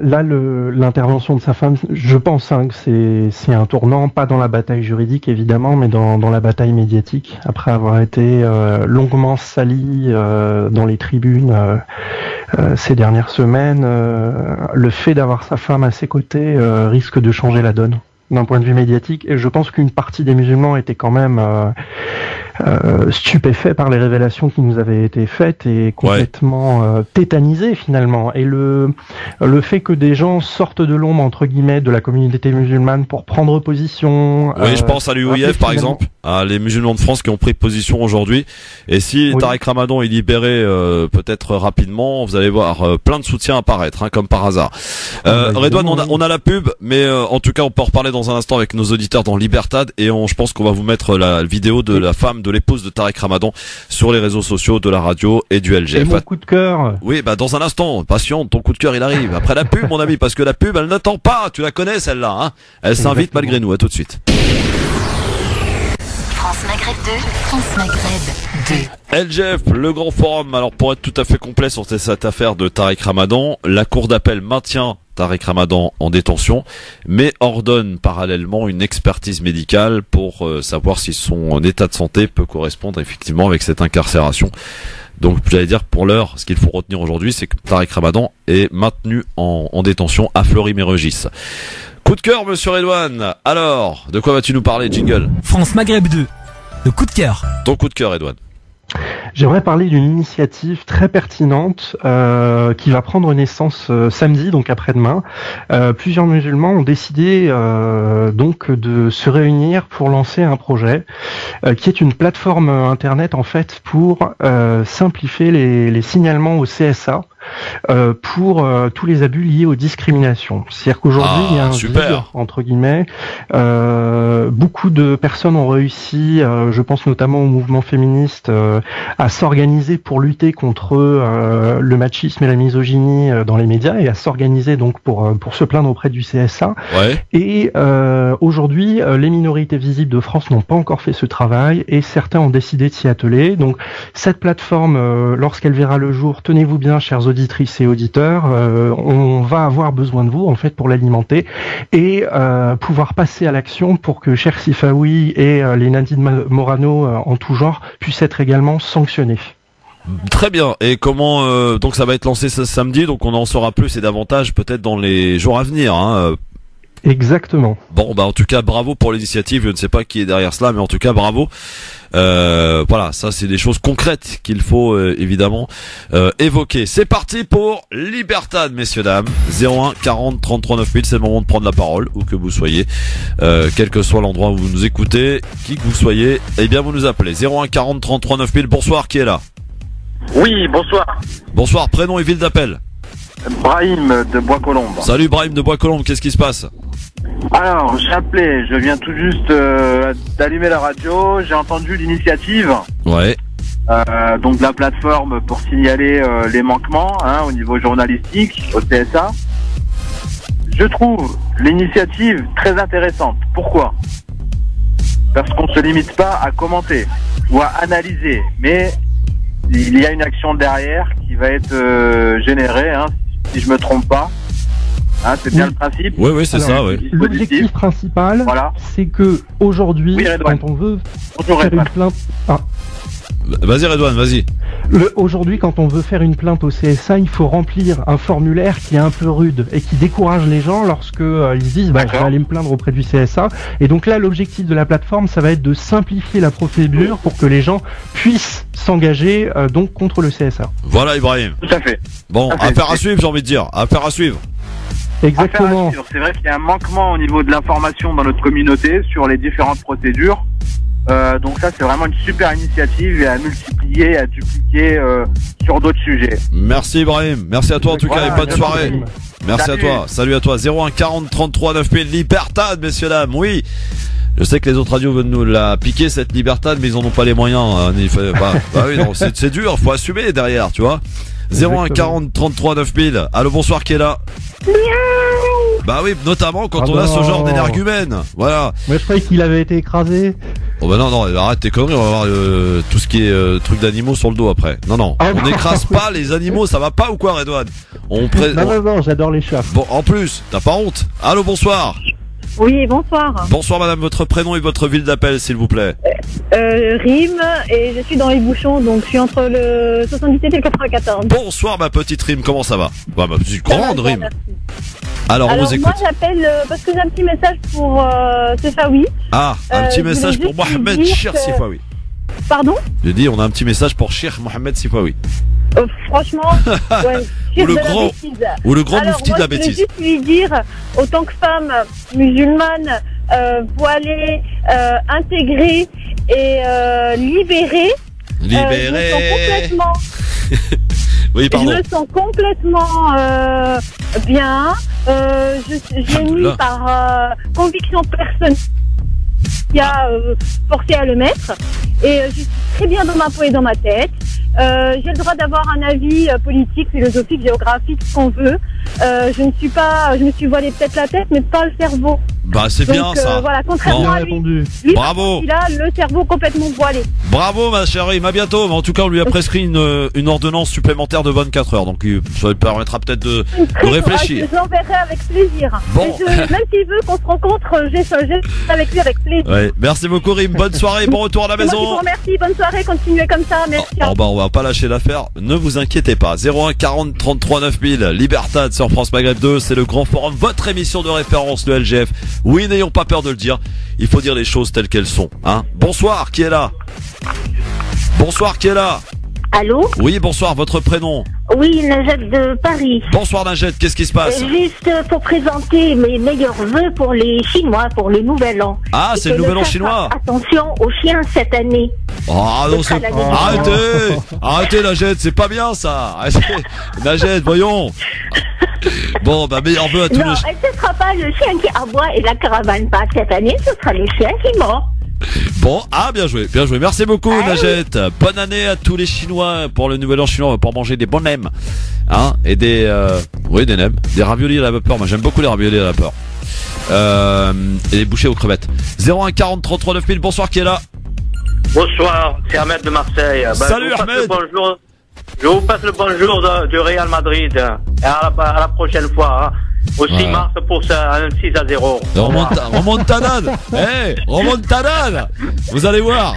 Là, l'intervention de sa femme, je pense que c'est un tournant, pas dans la bataille juridique évidemment, mais dans la bataille médiatique. Après avoir été longuement sali dans les tribunes ces dernières semaines, le fait d'avoir sa femme à ses côtés risque de changer la donne d'un point de vue médiatique. Et je pense qu'une partie des musulmans était quand même stupéfait par les révélations qui nous avaient été faites et complètement tétanisés finalement. Et le fait que des gens sortent de l'ombre entre guillemets de la communauté musulmane pour prendre position. Oui, je pense à l'UOIF par exemple, à les musulmans de France qui ont pris position aujourd'hui. Et si Tariq Ramadan est libéré peut-être rapidement, vous allez voir plein de soutien apparaître, comme par hasard. Redouane, on a la pub, mais en tout cas on peut en reparler dans un instant avec nos auditeurs dans Libertad et je pense qu'on va vous mettre la vidéo de la femme de l'épouse de Tariq Ramadan sur les réseaux sociaux de la radio et du LGF. Et mon coup de cœur. Oui, dans un instant, patiente, ton coup de cœur il arrive. Après la pub, mon ami, parce que la pub elle n'attend pas, tu la connais celle-là, hein. Elle s'invite malgré nous, à tout de suite. France Maghreb 2, France Maghreb 2. LGF, le grand forum. Alors pour être tout à fait complet sur cette affaire de Tariq Ramadan, la cour d'appel maintient Tariq Ramadan en détention, mais ordonne parallèlement une expertise médicale pour savoir si son état de santé peut correspondre effectivement avec cette incarcération. Donc j'allais dire pour l'heure, ce qu'il faut retenir aujourd'hui, c'est que Tariq Ramadan est maintenu en détention à Fleury-Mérogis. Coup de cœur, monsieur Redouane. Alors, de quoi vas-tu nous parler, jingle? France Maghreb 2, le coup de cœur. Ton coup de cœur, Redouane. J'aimerais parler d'une initiative très pertinente qui va prendre naissance samedi, donc après-demain. Plusieurs musulmans ont décidé donc de se réunir pour lancer un projet qui est une plateforme internet en fait pour simplifier les signalements au CSA. pour tous les abus liés aux discriminations. C'est-à-dire qu'aujourd'hui, il y a un vide, entre guillemets. Beaucoup de personnes ont réussi, je pense notamment au mouvement féministe, à s'organiser pour lutter contre le machisme et la misogynie dans les médias et à s'organiser donc pour se plaindre auprès du CSA. Ouais. Et aujourd'hui, les minorités visibles de France n'ont pas encore fait ce travail et certains ont décidé de s'y atteler. Donc cette plateforme, lorsqu'elle verra le jour, tenez-vous bien, chères auditrices et auditeurs, on va avoir besoin de vous en fait pour l'alimenter et pouvoir passer à l'action pour que cher Sifaoui et les Nadine Morano en tout genre puissent être également sanctionnés. Très bien. Et comment donc ça va être lancé ce samedi, donc on en saura plus et davantage peut-être dans les jours à venir. Hein. Exactement. Bon, bah en tout cas bravo pour l'initiative. Je ne sais pas qui est derrière cela, mais en tout cas bravo. Voilà, ça c'est des choses concrètes qu'il faut évidemment évoquer. C'est parti pour Libertad, messieurs dames. 01 40 33 9000, c'est le moment de prendre la parole, où que vous soyez, quel que soit l'endroit où vous nous écoutez, qui que vous soyez, eh bien vous nous appelez. 01 40 33 9000. Bonsoir, qui est là? Oui, bonsoir. Bonsoir, prénom et ville d'appel. Brahim de Bois-Colombes. Salut Brahim de Bois-Colombes, qu'est-ce qui se passe? Alors, j'ai appelé, je viens tout juste d'allumer la radio, j'ai entendu l'initiative. Ouais. Donc la plateforme pour signaler les manquements au niveau journalistique au CSA. Je trouve l'initiative très intéressante. Pourquoi? Parce qu'on ne se limite pas à commenter ou à analyser, mais il y a une action derrière qui va être générée, si je me trompe pas. C'est bien le principe. Oui, c'est ça. Oui. L'objectif principal, c'est que aujourd'hui, quand on veut faire une plainte, vas-y Redouane, vas-y. Aujourd'hui, quand on veut faire une plainte au CSA, il faut remplir un formulaire qui est un peu rude et qui décourage les gens lorsque ils se disent je vais aller me plaindre auprès du CSA. Et donc là, l'objectif de la plateforme, ça va être de simplifier la procédure pour que les gens puissent s'engager donc contre le CSA. Voilà Ibrahim. Tout à fait. Bon, affaire à suivre, j'ai envie de dire. Affaire à suivre. Exactement. C'est vrai qu'il y a un manquement au niveau de l'information dans notre communauté sur les différentes procédures. Donc ça, c'est vraiment une super initiative et à multiplier, à dupliquer sur d'autres sujets. Merci Ibrahim, merci à toi en tout cas et bonne soirée. Merci à toi, salut à toi. 01 40 33 9000, Libertad, messieurs dames, oui. Je sais que les autres radios veulent nous la piquer cette Libertad, mais ils en ont pas les moyens. Oui, non, c'est dur, faut assumer derrière, tu vois. 01 40 33 9000. Allô, bonsoir, qui est là? Bah oui, notamment quand on a ce genre d'énergumène. Voilà. Mais je croyais qu'il avait été écrasé. Oh bah non, arrête tes conneries, on va avoir tout ce qui est truc d'animaux sur le dos après. Non, on n'écrase pas les animaux, ça va pas ou quoi Redouane? Non, j'adore les chats. Bon, en plus, t'as pas honte? Allô, bonsoir. Oui, bonsoir. Bonsoir madame, votre prénom et votre ville d'appel s'il vous plaît. Rime, et je suis dans les bouchons, donc je suis entre le 77 et le 94. Bonsoir ma petite Rime, comment ça va? Bah, ma petite grande Rime. Alors on vous écoute. Moi j'appelle parce que j'ai un petit message pour Sifaoui. Ah, un petit message pour Mohamed Chir Sifaoui. Pardon? J'ai dit, on a un petit message pour Chir Mohamed Sifaoui. Franchement, ou le grand moufti de la bêtise. Je voulais juste lui dire, autant que femme musulmane, voilée, intégrée et libérée, oui, pardon. Je me sens complètement bien. Je l'ai mis par conviction personnelle qui a forcé à le mettre. Et je suis très bien dans ma peau et dans ma tête. J'ai le droit d'avoir un avis politique, philosophique, géographique, ce qu'on veut. Je me suis voilé peut-être la tête, mais pas le cerveau. Bah c'est bien ça. Voilà, contrairement à lui, bravo. Il a le cerveau complètement voilé. Bravo ma chérie, à bientôt. Mais en tout cas, on lui a prescrit une ordonnance supplémentaire de 24 heures, donc ça lui permettra peut-être de réfléchir. Je l'enverrai avec plaisir. Bon. Même s'il veut qu'on se rencontre, j'échangerai avec lui avec plaisir. Ouais. Merci beaucoup Rim, bonne soirée, bon retour à la maison. Moi, je vous remercie, bonne soirée, continuez comme ça, merci. On va pas lâcher l'affaire, ne vous inquiétez pas. 01 40 33 9000, Libertad sur France Maghreb 2, c'est le grand forum, votre émission de référence, le LGF. Oui, n'ayons pas peur de le dire, il faut dire les choses telles qu'elles sont. Bonsoir, qui est là? Bonsoir, qui est là? Allô? Oui, bonsoir, votre prénom? Oui, Najat de Paris. Bonsoir Najat, qu'est-ce qui se passe? Juste pour présenter mes meilleurs vœux pour les Chinois, pour le Nouvel An. Ah, c'est le Nouvel An chinois. Attention aux chiens cette année. Oh non, c'est... Arrêtez Najed, c'est pas bien ça. Najed, voyons. Bon, bah meilleur vœu à tous Non, ce sera pas le chien qui aboie et la caravane passe cette année, ce sera le chien qui mord. Bon, bien joué. Merci beaucoup, Najed. Bonne année à tous les Chinois pour le nouvel an chinois, pour manger des bons nems. Hein, et des nems. Des raviolis à la vapeur. Moi, j'aime beaucoup les raviolis à la vapeur. Et les bouchées aux crevettes. 01 40 33 9000, bonsoir, qui est là? Bonsoir, c'est Ahmed de Marseille. Salut Ahmed. Je vous passe le bonjour du Real Madrid. Et à la prochaine fois. Hein. Au 6 mars pour ça, un 6-0. Remontada. Remontada. Vous allez voir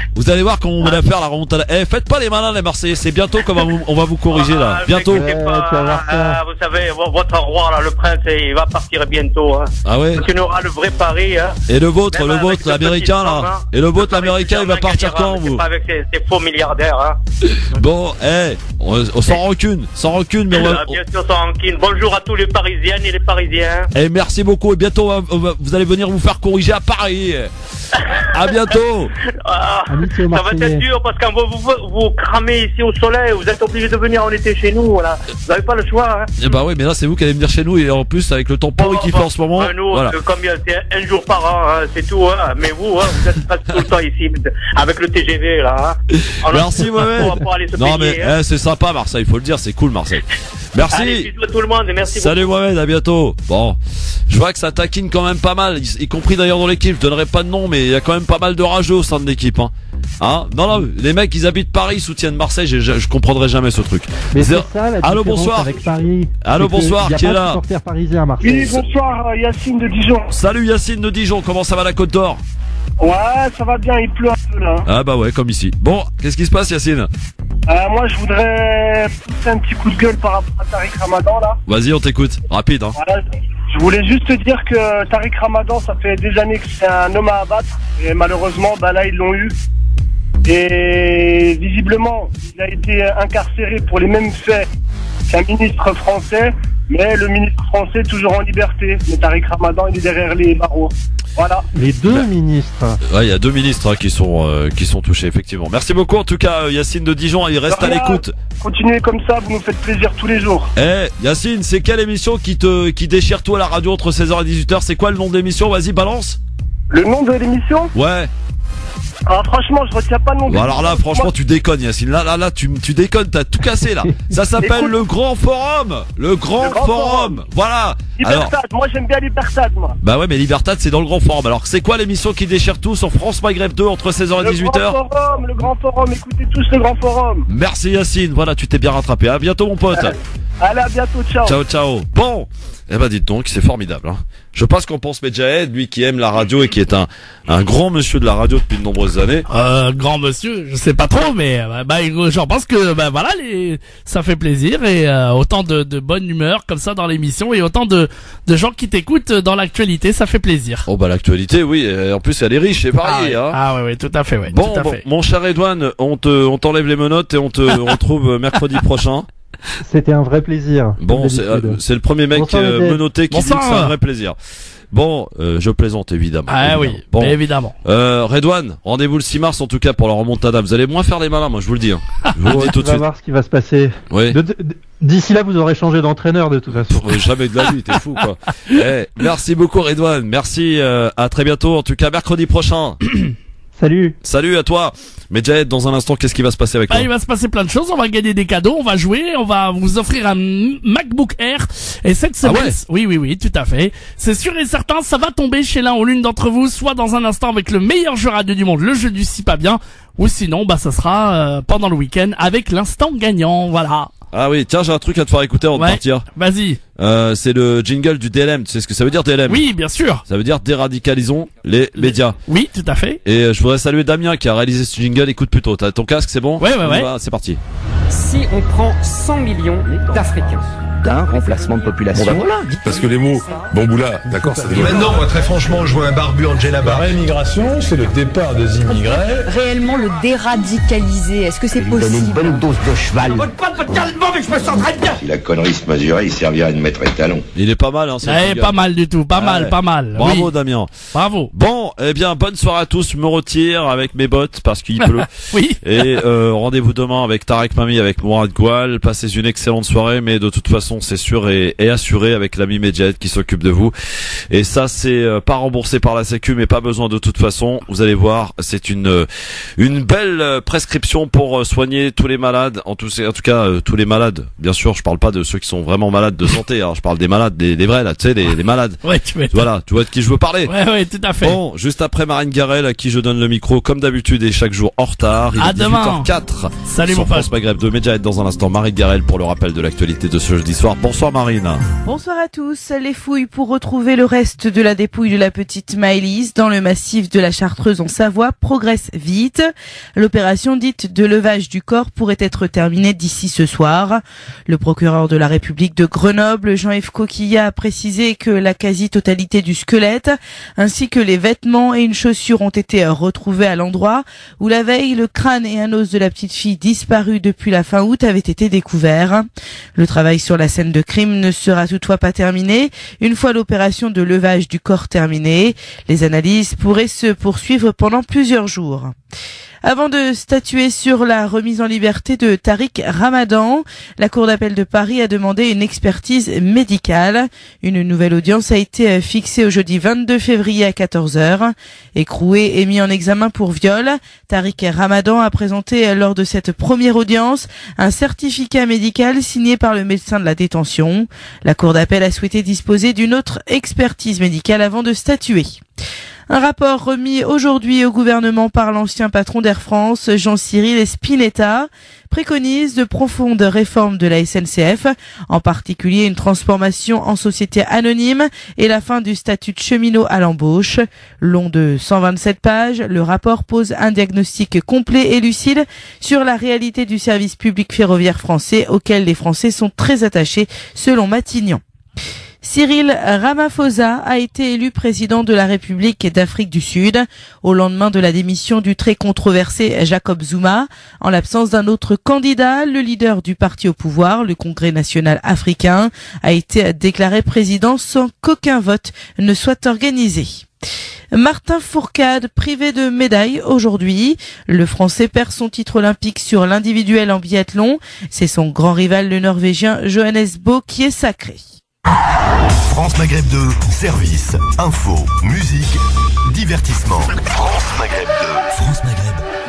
comment on va la faire, la remontada. Faites pas les malins, les Marseillais. C'est bientôt on va vous corriger là. Bientôt. Vous savez, votre roi là, le prince, il va partir bientôt. Hein. Ah ouais. Parce qu'il aura le vrai Paris. Hein. Et le vôtre, l'américain là. Hein. Et le vôtre, l'américain, il va partir quand, vous? Pas avec ces faux milliardaires. Hein. Bon, on s'en rancune, mais on va. Bien sûr, sans rancune. Bonjour à tous les Parisiennes et les Parisiens. Et merci beaucoup. Et bientôt, vous allez venir vous faire corriger à Paris. À bientôt. Ça va être dur parce qu'on va vous cramer ici au soleil. Vous êtes obligés de venir en été chez nous. Voilà. Vous n'avez pas le choix. Hein. Et bah oui, mais là, c'est vous qui allez venir chez nous. Et en plus, avec le temps pourri qu'il fait en ce moment. Nous, voilà. Combien, c'est un jour par an. Hein, c'est tout. Hein. Mais vous, vous êtes pas tout le temps ici. Avec le TGV, là. Hein. Merci, Mohamed. Non, mais c'est sympa, Marseille. Il faut le dire. C'est cool, Marseille. Merci. Allez, bisous à tout le monde et merci Salut beaucoup. Mohamed, à bientôt. Bon, je vois que ça taquine quand même pas mal, y compris d'ailleurs dans l'équipe. Je donnerai pas de nom, mais il y a quand même pas mal de rageux au sein de l'équipe. Hein, non, les mecs, ils habitent Paris, soutiennent Marseille. Je comprendrai jamais ce truc. Mais c'est ça, la Allô, bonsoir. Avec Paris. Allô, bonsoir. Qui est là? Parisien à Marseille. Oui, bonsoir, Yacine de Dijon. Salut Yacine de Dijon. Comment ça va la Côte d'Or? Ouais, ça va bien. Il pleut un peu là. Ah bah ouais, comme ici. Bon, qu'est-ce qui se passe, Yacine? Moi, je voudrais pousser un petit coup de gueule par rapport à Tariq Ramadan là. Vas-y, on t'écoute. Rapide. Hein. Voilà, je voulais juste te dire que Tariq Ramadan, ça fait des années que c'est un homme à abattre. Et malheureusement, là, ils l'ont eu. Et visiblement, il a été incarcéré pour les mêmes faits qu'un ministre français. Mais le ministre français est toujours en liberté. Mais Tariq Ramadan, il est derrière les barreaux. Voilà. Les deux ministres. Ouais, il y a deux ministres qui sont touchés, effectivement. Merci beaucoup, en tout cas, Yacine de Dijon. Il reste à l'écoute. Continuez comme ça, vous nous faites plaisir tous les jours. Yacine, c'est quelle émission qui déchire tout à la radio entre 16h et 18h? C'est quoi le nom de l'émission? Vas-y, balance. Le nom de l'émission? Ouais. Alors franchement, je retiens pas le nom. Alors là, franchement, tu déconnes, Yacine. Là, tu déconnes. T'as tout cassé là. Ça s'appelle le Grand Forum. Le Grand Forum. Voilà. Libertad. Alors, moi, j'aime bien Libertad, moi. Bah ouais, mais Libertad, c'est dans le Grand Forum. Alors, c'est quoi l'émission qui déchire tout sur France Maghreb 2 entre 16h et 18h? Le Grand Forum. Écoutez tous le Grand Forum. Merci Yacine. Voilà, tu t'es bien rattrapé. À bientôt, mon pote. Allez, à bientôt. Ciao. Ciao. Bon. Dites donc, c'est formidable. Hein. Je sais pas ce qu'en pense Medjahed, lui qui aime la radio et qui est un grand monsieur de la radio depuis de nombreuses années. Grand monsieur, je sais pas trop, mais j'en pense que voilà, ça fait plaisir et autant de bonne humeur comme ça dans l'émission et autant de gens qui t'écoutent dans l'actualité, ça fait plaisir. Oh l'actualité, oui. En plus, elle est riche et variée. Oui, tout à fait. Ouais, bon, tout à fait. Mon cher Edouane, on t'enlève les menottes et on te retrouve mercredi prochain. C'était un vrai plaisir. Bon, c'est le premier mec menotté qui dit que c'est un vrai plaisir. Bon, je plaisante évidemment. Oui, bon. Évidemment. Redouane, rendez-vous le 6 mars en tout cas pour la remontada. Vous allez moins faire les malins, moi je vous le dis. Je vous le dis tout de suite. On va voir ce qui va se passer. Oui. D'ici là, vous aurez changé d'entraîneur de toute façon. Jamais de la vie, t'es fou quoi. Merci beaucoup Redouane. Merci. À très bientôt. En tout cas, mercredi prochain. Salut à toi. Medjahed, dans un instant, qu'est-ce qui va se passer avec toi? Il va se passer plein de choses. On va gagner des cadeaux, on va jouer, on va vous offrir un MacBook Air. Et cette semaine, oui, tout à fait. C'est sûr et certain, ça va tomber chez l'un ou l'une d'entre vous, soit dans un instant avec le meilleur jeu radio du monde, le jeu du si pas bien, ou sinon, ça sera pendant le week-end avec l'instant gagnant. Voilà. Ah oui, tiens, j'ai un truc à te faire écouter avant de partir. Vas-y. C'est le jingle du DLM. Tu sais ce que ça veut dire DLM? Oui, bien sûr. Ça veut dire déradicalisons les médias. Oui, tout à fait. Et je voudrais saluer Damien qui a réalisé ce jingle. Écoute plutôt, t'as ton casque, c'est bon? Ouais. C'est parti. Si on prend 100 millions d'Africains d'un remplacement de population. Bon, voilà. Parce que les mots bamboula, d'accord, ça développe. Maintenant, moi, très franchement, je vois un barbu Angela Barr. La réimmigration, c'est le départ des immigrés. Réellement le déradicaliser, est-ce que c'est possible? Donner une bonne dose de cheval. Si la connerie se mesurait, il servirait de maître étalon. Il est pas mal, hein, pas mal du tout, pas mal. Bravo, oui. Damien. Bravo. Bon, eh bien, bonne soirée à tous. Je me retire avec mes bottes parce qu'il pleut. Oui. Et rendez-vous demain avec Tarek Mami, avec Mourad Goual. Passez une excellente soirée, mais de toute façon, c'est sûr et assuré avec l'ami Medjed qui s'occupe de vous. Et ça, c'est pas remboursé par la Sécu, mais pas besoin de toute façon. Vous allez voir, c'est une belle prescription pour soigner tous les malades. En tout cas, tous les malades. Bien sûr, je parle pas de ceux qui sont vraiment malades de santé. Hein. Je parle des malades, des vrais là, tu sais, les malades. Ouais, voilà, tu vois de qui je veux parler. Ouais, tout à fait. Bon, juste après Marine Garel, à qui je donne le micro, comme d'habitude et chaque jour en retard. Il est 18h04. Salut mon France Maghreb 2, Medjed dans un instant. Marine Garel pour le rappel de l'actualité de ce jeudi soir. Bonsoir Marine. Bonsoir à tous. Les fouilles pour retrouver le reste de la dépouille de la petite Maëlys dans le massif de la Chartreuse en Savoie progresse vite. L'opération dite de levage du corps pourrait être terminée d'ici ce soir. Le procureur de la République de Grenoble, Jean-Yves Coquillat, a précisé que la quasi-totalité du squelette ainsi que les vêtements et une chaussure ont été retrouvés à l'endroit où la veille le crâne et un os de la petite fille disparue depuis la fin août avaient été découverts. Le travail sur la scène de crime ne sera toutefois pas terminé. Une fois l'opération de levage du corps terminée, les analyses pourraient se poursuivre pendant plusieurs jours. Avant de statuer sur la remise en liberté de Tariq Ramadan, la Cour d'appel de Paris a demandé une expertise médicale. Une nouvelle audience a été fixée au jeudi 22 février à 14h. Écroué et mis en examen pour viol, Tariq Ramadan a présenté lors de cette première audience un certificat médical signé par le médecin de la détention. La Cour d'appel a souhaité disposer d'une autre expertise médicale avant de statuer. Un rapport remis aujourd'hui au gouvernement par l'ancien patron d'Air France, Jean-Cyril Spinetta, préconise de profondes réformes de la SNCF, en particulier une transformation en société anonyme et la fin du statut de cheminot à l'embauche. Long de 127 pages, le rapport pose un diagnostic complet et lucide sur la réalité du service public ferroviaire français auquel les Français sont très attachés, selon Matignon. Cyril Ramaphosa a été élu président de la République d'Afrique du Sud au lendemain de la démission du très controversé Jacob Zuma. En l'absence d'un autre candidat, le leader du parti au pouvoir, le Congrès national africain, a été déclaré président sans qu'aucun vote ne soit organisé. Martin Fourcade, privé de médaille aujourd'hui. Le Français perd son titre olympique sur l'individuel en biathlon. C'est son grand rival, le Norvégien Johannes Bö, qui est sacré. France Maghreb 2, service, info, musique, divertissement. France Maghreb 2. France Maghreb.